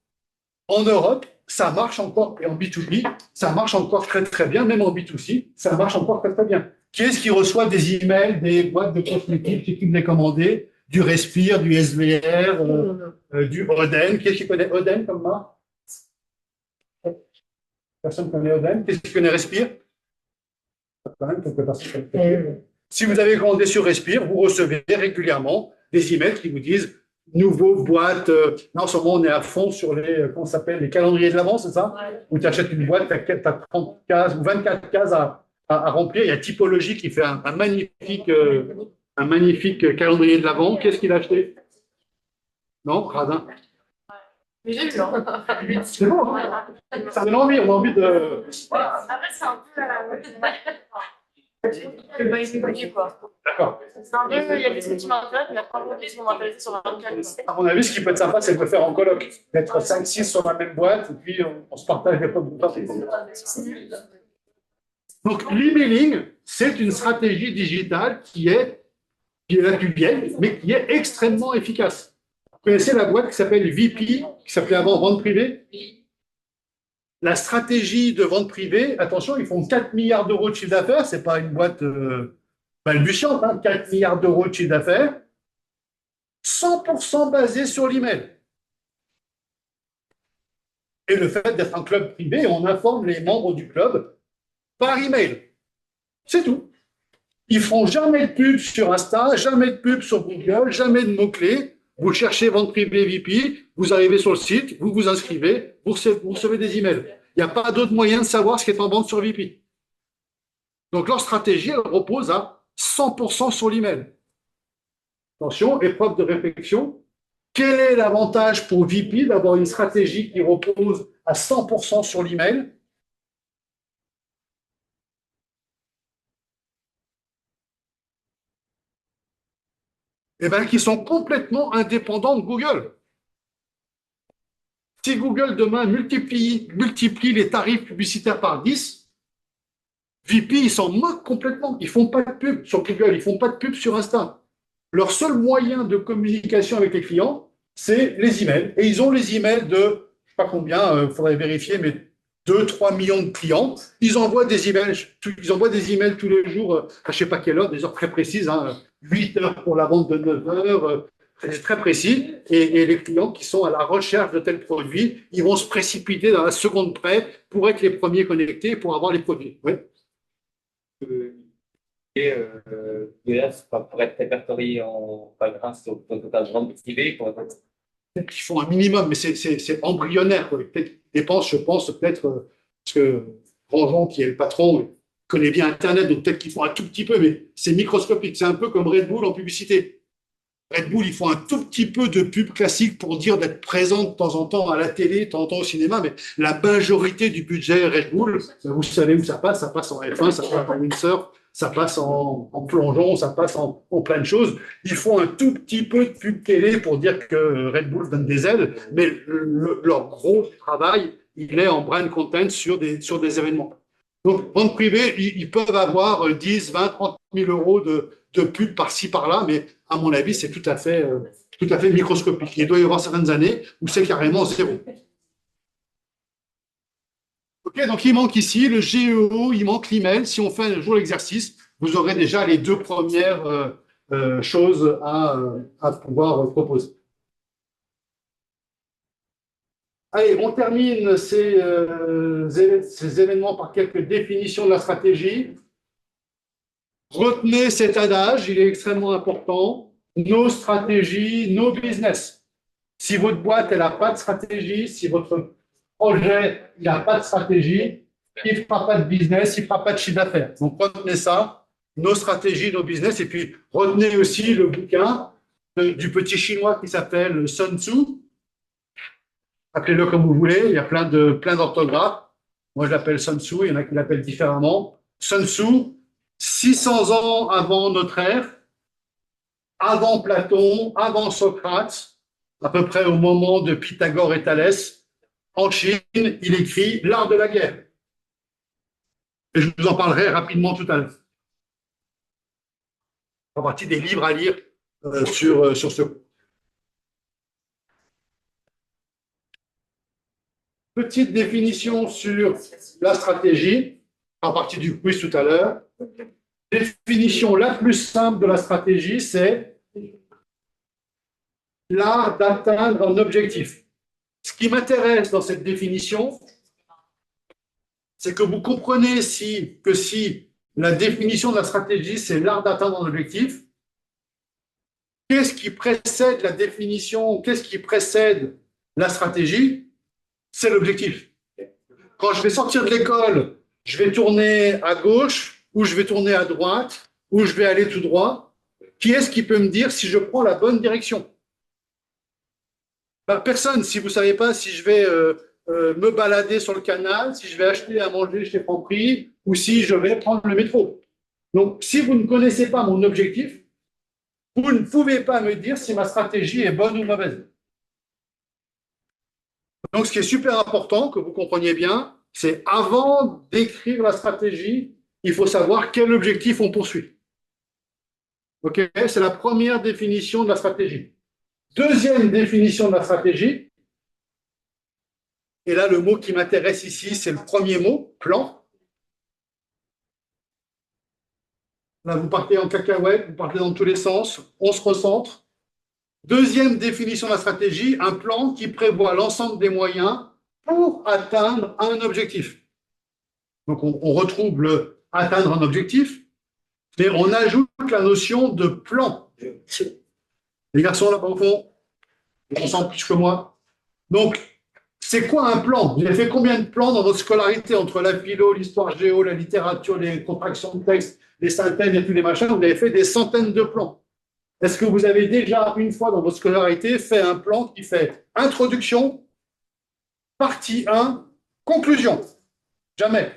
En Europe, ça marche encore, et en B2B, ça marche encore très très bien, même en B2C, ça marche encore très très bien. Qui est-ce qui reçoit des emails, des boîtes de cosmétiques qui les commander, du Respire, du SVR, du Oden? Qui est-ce qui connaît Oden comme marque? Personne ne connaît Oden. Qu'est-ce qui connaît Respire? Quand même, quelques personnes qui le font. Si vous avez commandé sur Respire, vous recevez régulièrement des emails qui vous disent nouveau boîte. Là, en ce moment, on est à fond sur les, comment ça s'appelle, les calendriers de l'avant, c'est ça? Où tu achètes une boîte, tu as 30 cases ou 24 cases à remplir. Il y a Typologie qui fait un magnifique calendrier de l'avant. Qu'est-ce qu'il a acheté? Non, Radin. Mais j'ai vu, hein. C'est bon, hein? Ça donne envie, on a envie de. Après, c'est un peu. Pas exécuté, quoi. D'accord. C'est un peu. Il y a des trucs qui m'intéressent, mais après, aujourd'hui, ils vont m'intéresser sur 24. À mon avis, ce qui peut être sympa, c'est de le faire en coloc. D'être 5-6 sur la même boîte, et puis on se partage les pommes. Donc, l'emailing, c'est une stratégie digitale qui est la plus vieille, mais qui est extrêmement efficace. Vous connaissez la boîte qui s'appelle VP, qui s'appelait avant Vente Privée? La stratégie de vente privée, attention, ils font 4 milliards d'euros de chiffre d'affaires, ce n'est pas une boîte balbutiante, hein, 4 milliards d'euros de chiffre d'affaires, 100% basé sur l'email. Et le fait d'être un club privé, on informe les membres du club par email. C'est tout. Ils ne font jamais de pub sur Insta, jamais de pub sur Google, jamais de mots-clés. Vous cherchez vente privée VP, vous arrivez sur le site, vous vous inscrivez, vous recevez des emails. Il n'y a pas d'autre moyen de savoir ce qui est en vente sur VP. Donc leur stratégie, elle repose à 100% sur l'email. Attention, épreuve de réflexion. Quel est l'avantage pour VP d'avoir une stratégie qui repose à 100% sur l'email? Eh bien, qui sont complètement indépendants de Google. Si Google demain multiplie les tarifs publicitaires par 10, VP, ils s'en moquent complètement. Ils ne font pas de pub sur Google, ils ne font pas de pub sur Insta. Leur seul moyen de communication avec les clients, c'est les emails. Et ils ont les emails de, je ne sais pas combien, il faudrait vérifier, mais 2-3 millions de clients. Ils envoient des emails tous les jours, à je ne sais pas quelle heure, des heures très précises, hein, 8 heures pour la vente de 9 heures, c'est très précis. Et les clients qui sont à la recherche de tels produits, ils vont se précipiter dans la seconde près pour être les premiers connectés, pour avoir les produits. Oui. Pour être répertorié en pagrin sur le total de vente privée. Ils font un minimum, mais c'est embryonnaire. Peut-être dépense, je pense, peut-être, parce que Grandjean, qui est le patron, connaît bien Internet, donc peut-être qu'ils font un tout petit peu, mais c'est microscopique. C'est un peu comme Red Bull en publicité. Red Bull, ils font un tout petit peu de pub classique pour dire d'être présent de temps en temps à la télé, de temps en temps au cinéma, mais la majorité du budget Red Bull, vous savez où ça passe en F1, ça passe en windsurf, ça passe en plongeon, ça passe en plein de choses. Ils font un tout petit peu de pub télé pour dire que Red Bull donne des ailes, mais leur gros travail, il est en brand content sur des événements. Donc, vente privée, ils peuvent avoir 10, 20, 30 000 euros de pub par-ci, par-là, mais à mon avis, c'est tout à fait microscopique. Il doit y avoir certaines années où c'est carrément zéro. OK, donc il manque ici le GEO, il manque l'email. Si on fait un jour l'exercice, vous aurez déjà les deux premières choses à pouvoir proposer. Allez, on termine ces événements par quelques définitions de la stratégie. Retenez cet adage, il est extrêmement important. Nos stratégies, nos business. Si votre boîte, elle n'a pas de stratégie, si votre projet, il n'a pas de stratégie, il ne fera pas de business, il ne fera pas de chiffre d'affaires. Donc, retenez ça, nos stratégies, nos business, et puis retenez aussi le bouquin du petit chinois qui s'appelle Sun Tzu. Appelez-le comme vous voulez, il y a plein d'orthographes. Moi, je l'appelle Sun Tzu, il y en a qui l'appellent différemment. Sun Tzu, 600 ans avant notre ère, avant Platon, avant Socrate, à peu près au moment de Pythagore et Thalès, en Chine, il écrit L'art de la guerre. Et je vous en parlerai rapidement tout à l'heure. Ça fait partie des livres à lire sur ce. Petite définition sur la stratégie, à partir du quiz tout à l'heure. Définition la plus simple de la stratégie, c'est l'art d'atteindre un objectif. Ce qui m'intéresse dans cette définition, c'est que vous comprenez que si La définition de la stratégie, c'est l'art d'atteindre un objectif. Qu'est-ce qui précède la définition? Qu'est-ce qui précède la stratégie? C'est l'objectif. Quand je vais sortir de l'école, je vais tourner à gauche, ou je vais tourner à droite, ou je vais aller tout droit. Qui est-ce qui peut me dire si je prends la bonne direction? Ben, personne. Si vous ne savez pas si je vais me balader sur le canal, si je vais acheter à manger chez Franprix, ou si je vais prendre le métro. Donc, si vous ne connaissez pas mon objectif, vous ne pouvez pas me dire si ma stratégie est bonne ou mauvaise. Donc, ce qui est super important, que vous compreniez bien, c'est avant d'écrire la stratégie, il faut savoir quel objectif on poursuit. OK? C'est la première définition de la stratégie. Deuxième définition de la stratégie, et là, le mot qui m'intéresse ici, c'est le premier mot, plan. Là, vous partez en cacahuète, vous partez dans tous les sens, on se recentre. Deuxième définition de la stratégie, un plan qui prévoit l'ensemble des moyens pour atteindre un objectif. Donc, on retrouve le atteindre un objectif, mais on ajoute la notion de plan. Les garçons, là, au fond, on sent plus que moi. Donc, c'est quoi un plan? Vous avez fait combien de plans dans votre scolarité entre la philo, l'histoire géo, la littérature, les contractions de texte, les synthèses et tous les machins? Vous avez fait des centaines de plans. Est-ce que vous avez déjà, une fois dans votre scolarité, fait un plan qui fait introduction, partie 1, conclusion? Jamais.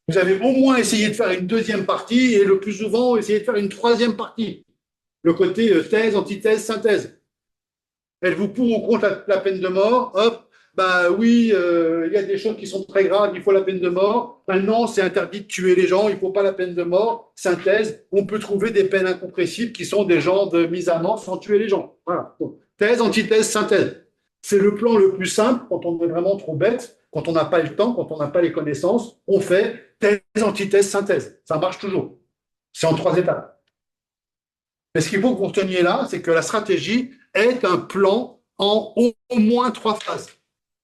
Vous avez au moins essayé de faire une deuxième partie et le plus souvent essayé de faire une troisième partie. Le côté thèse, antithèse, synthèse. Êtes-vous pour ou contre la peine de mort? Hop, bah oui, y a des choses qui sont très graves, il faut la peine de mort. Maintenant, c'est interdit de tuer les gens, il ne faut pas la peine de mort. Synthèse, on peut trouver des peines incompressibles qui sont des genres de mise à mort sans tuer les gens. Voilà. Donc, thèse, antithèse, synthèse. C'est le plan le plus simple quand on est vraiment trop bête, quand on n'a pas le temps, quand on n'a pas les connaissances. On fait thèse, antithèse, synthèse. Ça marche toujours. C'est en 3 étapes. Mais ce qu'il faut que vous reteniez là, c'est que la stratégie est un plan en au moins 3 phases.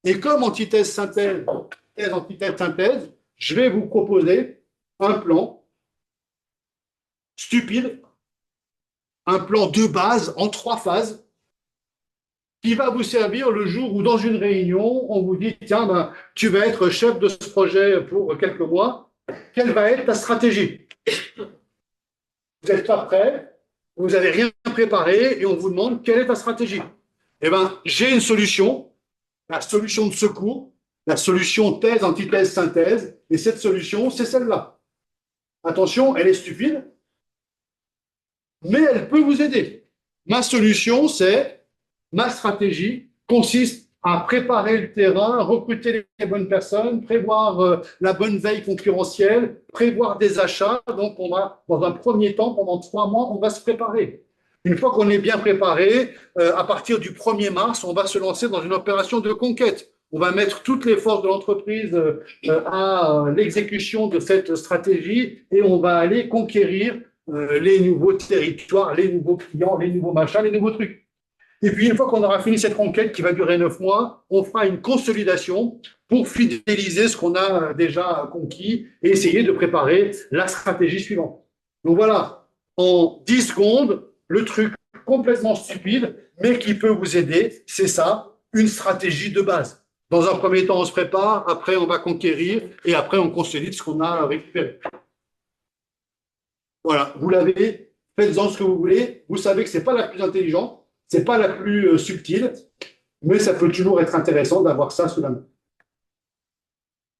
Et comme antithèse, synthèse, thèse, antithèse, synthèse, je vais vous proposer un plan stupide, un plan de base en 3 phases qui va vous servir le jour où, dans une réunion, on vous dit, tiens, ben, tu vas être chef de ce projet pour quelques mois. Quelle va être ta stratégie? Vous n'êtes pas prêt, vous n'avez rien préparé et on vous demande quelle est ta stratégie. Eh bien, j'ai une solution, la solution de secours, la solution thèse, antithèse, synthèse, et cette solution, c'est celle-là. Attention, elle est stupide, mais elle peut vous aider. Ma solution, c'est ma stratégie consiste à préparer le terrain, recruter les bonnes personnes, prévoir la bonne veille concurrentielle, prévoir des achats. Donc, on va, dans un premier temps, pendant 3 mois, on va se préparer. Une fois qu'on est bien préparé, à partir du 1er mars, on va se lancer dans une opération de conquête. On va mettre toutes les forces de l'entreprise à l'exécution de cette stratégie et on va aller conquérir les nouveaux territoires, les nouveaux clients, les nouveaux machins, les nouveaux trucs. Et puis, une fois qu'on aura fini cette conquête qui va durer 9 mois, on fera une consolidation pour fidéliser ce qu'on a déjà conquis et essayer de préparer la stratégie suivante. Donc voilà, en 10 secondes, le truc complètement stupide, mais qui peut vous aider, c'est ça, une stratégie de base. Dans un premier temps, on se prépare, après on va conquérir et après on consolide ce qu'on a récupéré. Voilà, vous l'avez, faites-en ce que vous voulez. Vous savez que ce n'est pas la plus intelligente, ce n'est pas la plus subtile, mais ça peut toujours être intéressant d'avoir ça sous la main.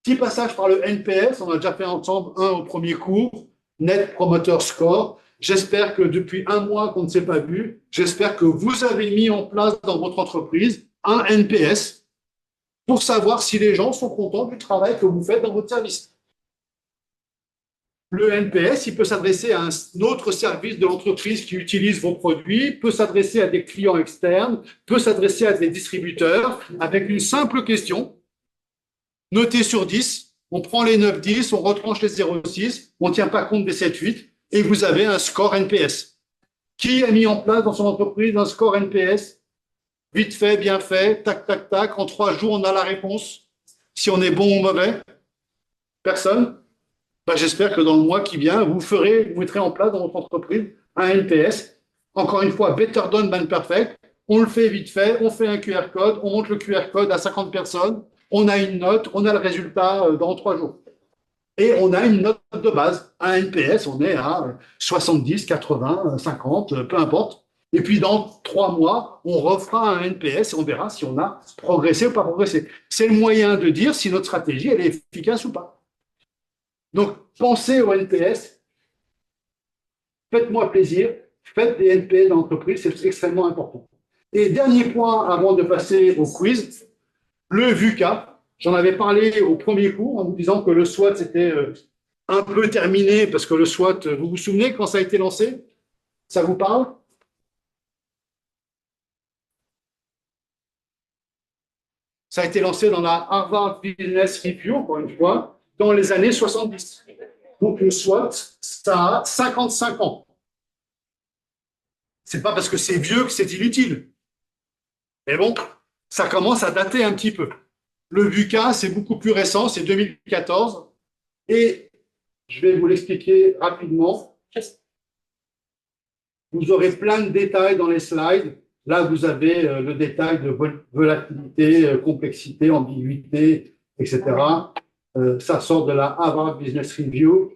Petit passage par le NPS, on a déjà fait ensemble un au premier cours, Net Promoter Score. J'espère que depuis 1 mois qu'on ne s'est pas vu, j'espère que vous avez mis en place dans votre entreprise un NPS pour savoir si les gens sont contents du travail que vous faites dans votre service. Le NPS, il peut s'adresser à un autre service de l'entreprise qui utilise vos produits, peut s'adresser à des clients externes, peut s'adresser à des distributeurs avec une simple question. Notez sur 10, on prend les 9-10, on retranche les 0,6, on ne tient pas compte des 7-8 et vous avez un score NPS. Qui a mis en place dans son entreprise un score NPS? Vite fait, bien fait, tac, tac, tac. En 3 jours, on a la réponse. Si on est bon ou mauvais? Personne? Ben, j'espère que dans le mois qui vient, vous mettrez en place dans votre entreprise un NPS. Encore une fois, better done than perfect. On le fait vite fait, on fait un QR code, on montre le QR code à 50 personnes, on a une note, on a le résultat dans 3 jours. Et on a une note de base. Un NPS, on est à 70, 80, 50, peu importe. Et puis dans 3 mois, on refera un NPS et on verra si on a progressé ou pas progressé. C'est le moyen de dire si notre stratégie elle est efficace ou pas. Donc, pensez au NPS, faites-moi plaisir, faites des NPS dans l'entreprise, c'est extrêmement important. Et dernier point avant de passer au quiz, le VUCA. J'en avais parlé au premier cours en vous disant que le SWOT c'était un peu terminé parce que le SWOT, vous vous souvenez quand ça a été lancé? Ça vous parle? Ça a été lancé dans la Harvard Business Review, encore une fois, dans les années 70. Donc le SWOT, ça a 55 ans. C'est pas parce que c'est vieux que c'est inutile. Mais bon, ça commence à dater un petit peu. Le VUCA, c'est beaucoup plus récent, c'est 2014. Et je vais vous l'expliquer rapidement. Vous aurez plein de détails dans les slides. Là, vous avez le détail de volatilité, complexité, ambiguïté, etc. Ça sort de la Harvard Business Review.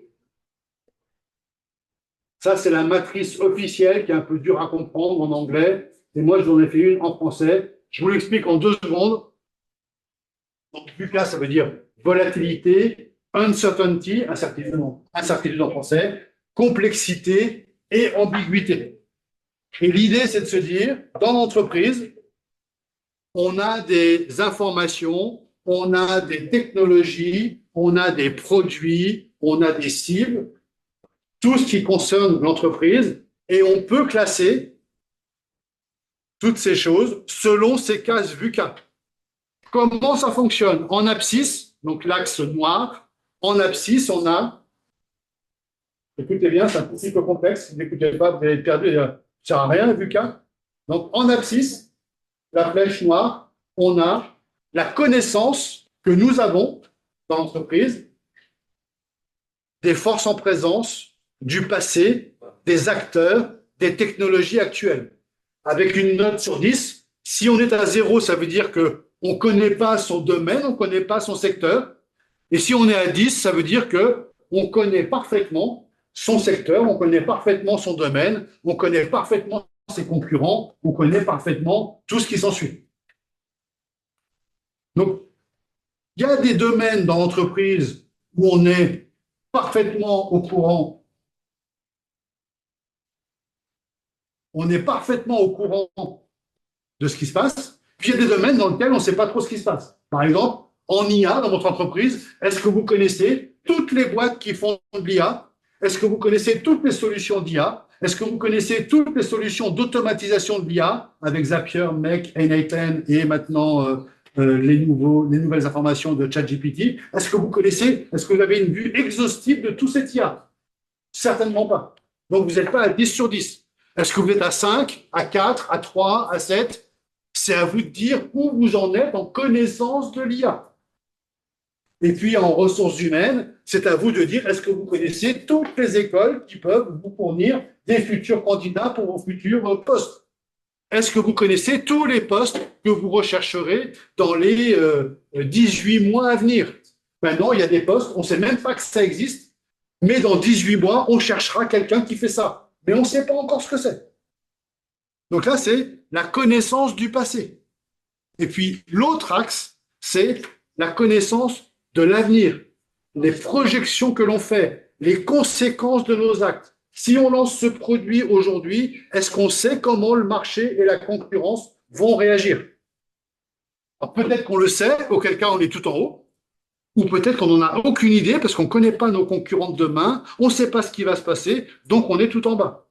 Ça, c'est la matrice officielle qui est un peu dure à comprendre en anglais. Et moi, je vous en ai fait une en français. Je vous l'explique en 2 secondes. Donc, VUCA, ça veut dire volatilité, uncertainty, incertitude en français, complexité et ambiguïté. Et l'idée, c'est de se dire, dans l'entreprise, on a des informations, on a des technologies, on a des produits, on a des cibles, tout ce qui concerne l'entreprise, et on peut classer toutes ces choses selon ces cases VUCA. Comment ça fonctionne? En abscisse, donc l'axe noir, en abscisse, on a, écoutez bien, c'est un petit peu complexe, si vous n'écoutez pas, vous allez être perdu, ça ne sert à rien, VUCA. Donc en abscisse, la flèche noire, on a la connaissance que nous avons dans l'entreprise des forces en présence, du passé, des acteurs, des technologies actuelles. Avec une note sur 10, si on est à 0, ça veut dire qu'on ne connaît pas son domaine, on ne connaît pas son secteur. Et si on est à 10, ça veut dire qu'on connaît parfaitement son secteur, on connaît parfaitement son domaine, on connaît parfaitement ses concurrents, on connaît parfaitement tout ce qui s'ensuit. Donc, il y a des domaines dans l'entreprise où on est parfaitement au courant. On est parfaitement au courant de ce qui se passe. Puis il y a des domaines dans lesquels on ne sait pas trop ce qui se passe. Par exemple, en IA, dans votre entreprise, est-ce que vous connaissez toutes les boîtes qui font de l'IA? Est-ce que vous connaissez toutes les solutions d'IA? Est-ce que vous connaissez toutes les solutions d'automatisation de l'IA avec Zapier, MEC, N8N et maintenant les nouvelles informations de ChatGPT? Est-ce que vous avez une vue exhaustive de tout cet IA? Certainement pas. Donc, vous n'êtes pas à 10 sur 10. Est-ce que vous êtes à 5, à 4, à 3, à 7? C'est à vous de dire où vous en êtes en connaissance de l'IA. Et puis, en ressources humaines, c'est à vous de dire est-ce que vous connaissez toutes les écoles qui peuvent vous fournir des futurs candidats pour vos futurs postes? Est-ce que vous connaissez tous les postes que vous rechercherez dans les 18 mois à venir? Maintenant, il y a des postes, on ne sait même pas que ça existe, mais dans 18 mois, on cherchera quelqu'un qui fait ça. Mais on ne sait pas encore ce que c'est. Donc là, c'est la connaissance du passé. Et puis, l'autre axe, c'est la connaissance de l'avenir, les projections que l'on fait, les conséquences de nos actes. Si on lance ce produit aujourd'hui, est-ce qu'on sait comment le marché et la concurrence vont réagir? Peut-être qu'on le sait, auquel cas on est tout en haut, ou peut-être qu'on n'en a aucune idée parce qu'on ne connaît pas nos concurrents de demain, on ne sait pas ce qui va se passer, donc on est tout en bas.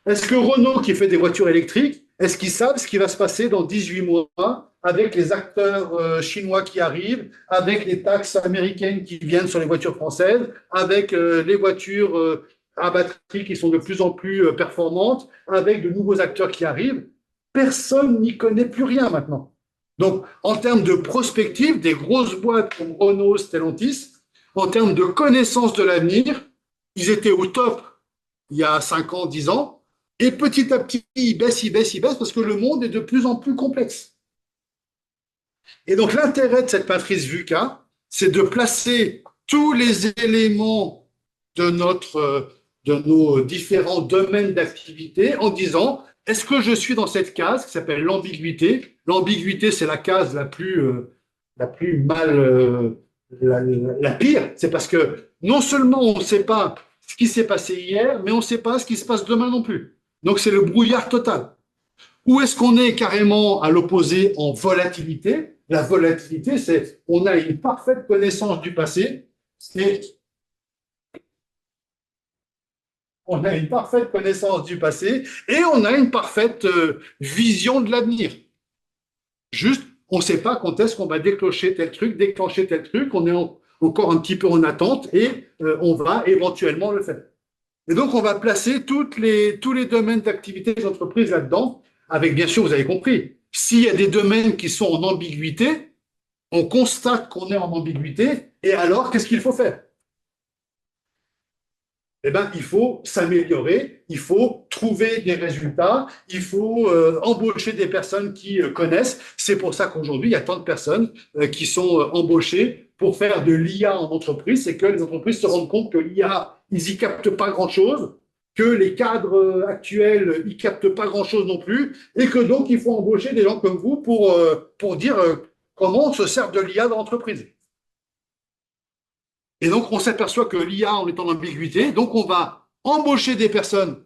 Est-ce que Renault, qui fait des voitures électriques, est-ce qu'ils savent ce qui va se passer dans 18 mois avec les acteurs chinois qui arrivent, avec les taxes américaines qui viennent sur les voitures françaises, avec les voitures à batterie qui sont de plus en plus performantes, avec de nouveaux acteurs qui arrivent? Personne n'y connaît plus rien maintenant. Donc, en termes de prospective, des grosses boîtes comme Renault, Stellantis, en termes de connaissance de l'avenir, ils étaient au top il y a 5 ans, 10 ans, et petit à petit, ils baissent, ils baissent, ils baissent, parce que le monde est de plus en plus complexe. Et donc l'intérêt de cette matrice VUCA, c'est de placer tous les éléments de nos différents domaines d'activité en disant, est-ce que je suis dans cette case qui s'appelle l'ambiguïté? L'ambiguïté, c'est la case la plus mal, la pire. C'est parce que non seulement on ne sait pas ce qui s'est passé hier, mais on ne sait pas ce qui se passe demain non plus. Donc c'est le brouillard total. Ou est-ce qu'on est carrément à l'opposé en volatilité? La volatilité, c'est on a une parfaite connaissance du passé et on a une parfaite connaissance du passé et on a une parfaite vision de l'avenir. Juste, on ne sait pas quand est-ce qu'on va déclencher tel truc, on est encore un petit peu en attente et on va éventuellement le faire. Et donc, on va placer tous les domaines d'activité des entreprises là-dedans, avec bien sûr, vous avez compris, s'il y a des domaines qui sont en ambiguïté, on constate qu'on est en ambiguïté, et alors, qu'est-ce qu'il faut faire? Eh bien, il faut s'améliorer, il faut trouver des résultats, il faut embaucher des personnes qui connaissent. C'est pour ça qu'aujourd'hui, il y a tant de personnes qui sont embauchées pour faire de l'IA en entreprise. C'est que les entreprises se rendent compte que l'IA, ils n'y captent pas grand-chose, que les cadres actuels, ils captent pas grand-chose non plus, et que donc, il faut embaucher des gens comme vous pour dire comment on se sert de l'IA dans l'entreprise. Et donc, on s'aperçoit que l'IA, on est en ambiguïté, donc on va embaucher des personnes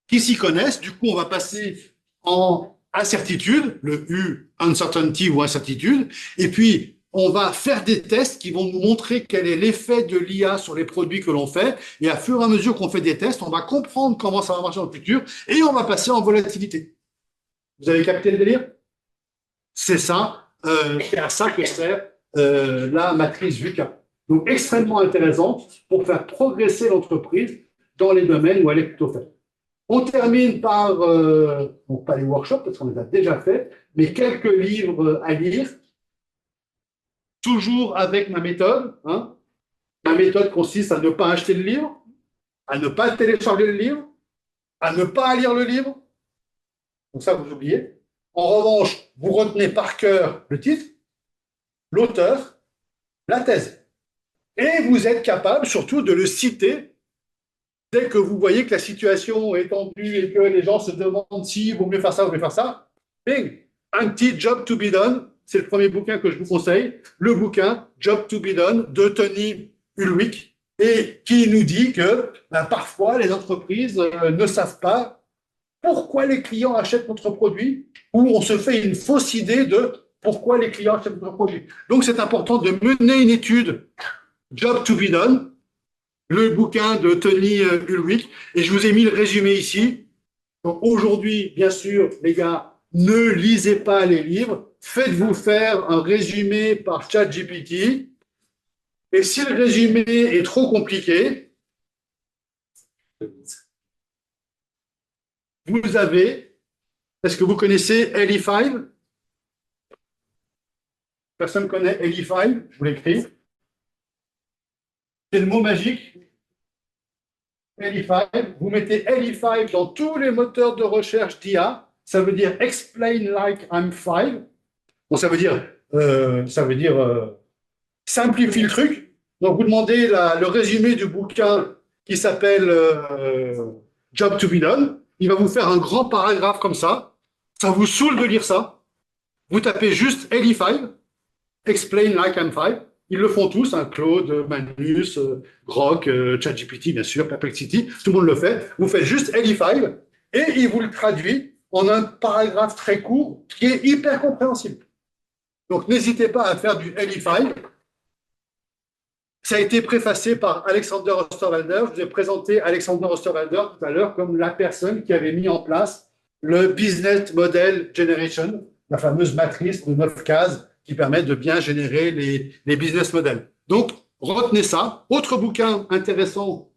qui s'y connaissent. Du coup, on va passer en incertitude, le U, uncertainty ou incertitude, et puis on va faire des tests qui vont nous montrer quel est l'effet de l'IA sur les produits que l'on fait, et à fur et à mesure qu'on fait des tests, on va comprendre comment ça va marcher dans le futur, et on va passer en volatilité. Vous avez capté le délire? C'est ça, c'est à ça que sert la matrice VUCA. Donc, extrêmement intéressante pour faire progresser l'entreprise dans les domaines où elle est plutôt faible. On termine par, bon, pas les workshops parce qu'on les a déjà fait, mais quelques livres à lire, toujours avec ma méthode. Hein. Ma méthode consiste à ne pas acheter le livre, à ne pas télécharger le livre, à ne pas lire le livre. Donc ça, vous oubliez. En revanche, vous retenez par cœur le titre, l'auteur, la thèse. Et vous êtes capable surtout de le citer dès que vous voyez que la situation est tendue et que les gens se demandent si vaut mieux faire ça ou mieux faire ça. Bing, un petit Job to be done, c'est le premier bouquin que je vous conseille, le bouquin Job to be done de Tony Ulwick, et qui nous dit que parfois les entreprises ne savent pas pourquoi les clients achètent notre produit, ou on se fait une fausse idée de pourquoi les clients achètent notre produit. Donc c'est important de mener une étude Job to be done, le bouquin de Tony Ulwick, et je vous ai mis le résumé ici. Donc aujourd'hui, bien sûr, les gars, ne lisez pas les livres, faites-vous faire un résumé par ChatGPT, et si le résumé est trop compliqué, vous avez, est-ce que vous connaissez LE5? Personne connaît LE5? Je vous l'écris. C'est le mot magique. LE5. Vous mettez LE5 dans tous les moteurs de recherche d'IA. Ça veut dire explain like I'm five. Bon, ça veut dire simplifie le truc. Donc, vous demandez le résumé du bouquin qui s'appelle Job to be done. Il va vous faire un grand paragraphe comme ça. Ça vous saoule de lire ça. Vous tapez juste LE5, explain like I'm five. Ils le font tous, hein, Claude, Manus, Grok, ChatGPT, bien sûr, Perplexity, tout le monde le fait. Vous faites juste LE5 et il vous le traduit en un paragraphe très court qui est hyper compréhensible. Donc, n'hésitez pas à faire du LE5. Ça a été préfacé par Alexander Osterwalder. Je vous ai présenté Alexander Osterwalder tout à l'heure comme la personne qui avait mis en place le Business Model Generation, la fameuse matrice de 9 cases qui permet de bien générer les business models. Donc, retenez ça. Autre bouquin intéressant,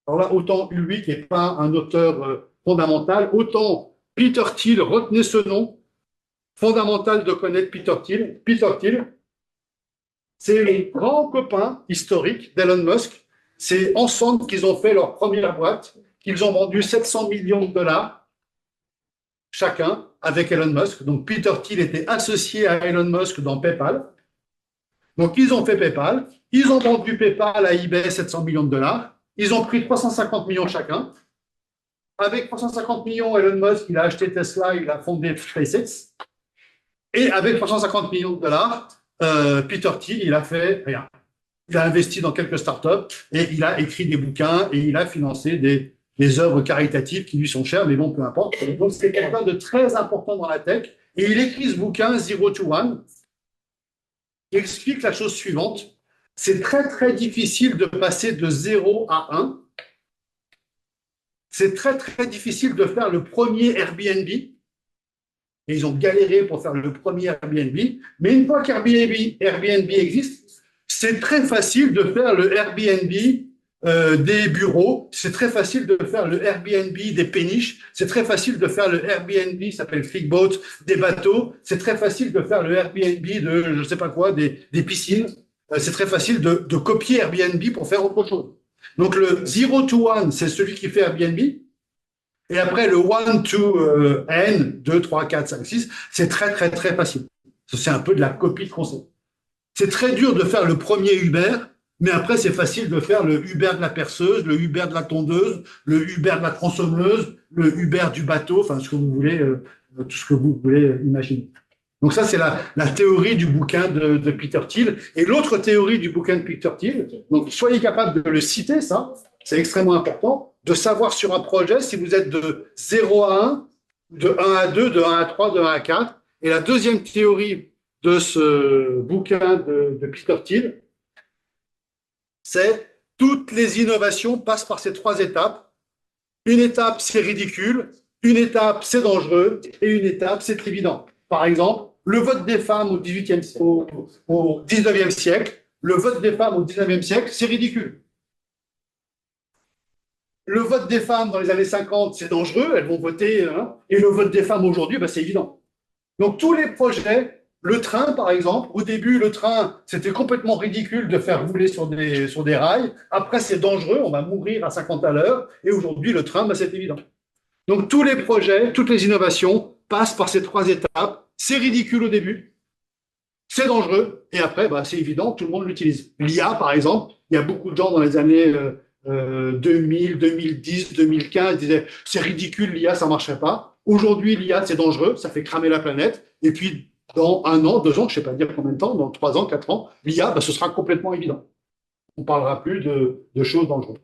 alors là, autant Ulwick n'est pas un auteur fondamental, autant Peter Thiel, retenez ce nom, fondamental de connaître Peter Thiel. Peter Thiel, c'est le grand copain historique d'Elon Musk. C'est ensemble qu'ils ont fait leur première boîte, qu'ils ont vendu 700 millions de dollars chacun avec Elon Musk. Donc Peter Thiel était associé à Elon Musk dans PayPal. Donc ils ont fait PayPal, ils ont vendu PayPal à eBay 700 millions de dollars, ils ont pris 350 millions chacun. Avec 350 millions, Elon Musk, il a acheté Tesla, il a fondé SpaceX. Et avec 350 millions de dollars, Peter Thiel, il a fait rien. Il a investi dans quelques startups et il a écrit des bouquins et il a financé des œuvres caritatives qui lui sont chères, mais bon, peu importe. Donc, c'est quelqu'un de très important dans la tech. Et il écrit ce bouquin, Zero to One, qui explique la chose suivante. C'est très, très difficile de passer de 0 à 1. C'est très, très difficile de faire le premier Airbnb. Et ils ont galéré pour faire le premier Airbnb. Mais une fois qu'Airbnb existe, c'est très facile de faire le Airbnb des bureaux. C'est très facile de faire le Airbnb des péniches. C'est très facile de faire le Airbnb, ça s'appelle Fleetboat, des bateaux. C'est très facile de faire le Airbnb de, je ne sais pas quoi, des piscines. C'est très facile de copier Airbnb pour faire autre chose. Donc, le 0 to 1, c'est celui qui fait Airbnb. Et après, le 1 to N, 2, 3, 4, 5, 6, c'est très, très, très facile. C'est un peu de la copie de concept. C'est très dur de faire le premier Uber, mais après, c'est facile de faire le Uber de la perceuse, le Uber de la tondeuse, le Uber de la tronçonneuse, le Uber du bateau, enfin, ce que vous voulez, tout ce que vous voulez imaginer. Donc ça, c'est la théorie du bouquin de Peter Thiel. Et l'autre théorie du bouquin de Peter Thiel, donc soyez capable de le citer, ça, c'est extrêmement important, de savoir sur un projet si vous êtes de 0 à 1, de 1 à 2, de 1 à 3, de 1 à 4. Et la deuxième théorie de ce bouquin de Peter Thiel, c'est toutes les innovations passent par ces trois étapes. Une étape, c'est ridicule. Une étape, c'est dangereux. Et une étape, c'est évident. Par exemple, le vote des femmes au 19e siècle, le vote des femmes au 19e siècle, c'est ridicule. Le vote des femmes dans les années 50, c'est dangereux, elles vont voter, hein, et le vote des femmes aujourd'hui, ben, c'est évident. Donc tous les projets, le train par exemple, au début le train, c'était complètement ridicule de faire rouler sur des rails, après c'est dangereux, on va mourir à 50 à l'heure, et aujourd'hui le train, ben, c'est évident. Donc tous les projets, toutes les innovations passent par ces trois étapes. C'est ridicule au début, c'est dangereux, et après, bah, c'est évident, tout le monde l'utilise. L'IA, par exemple, il y a beaucoup de gens dans les années 2000, 2010, 2015 disaient « c'est ridicule, l'IA, ça ne marcherait pas ». Aujourd'hui, l'IA, c'est dangereux, ça fait cramer la planète, et puis dans 1 an, 2 ans, je ne sais pas dire combien de temps, dans 3 ans, 4 ans, l'IA, bah, ce sera complètement évident. On ne parlera plus de choses dangereuses.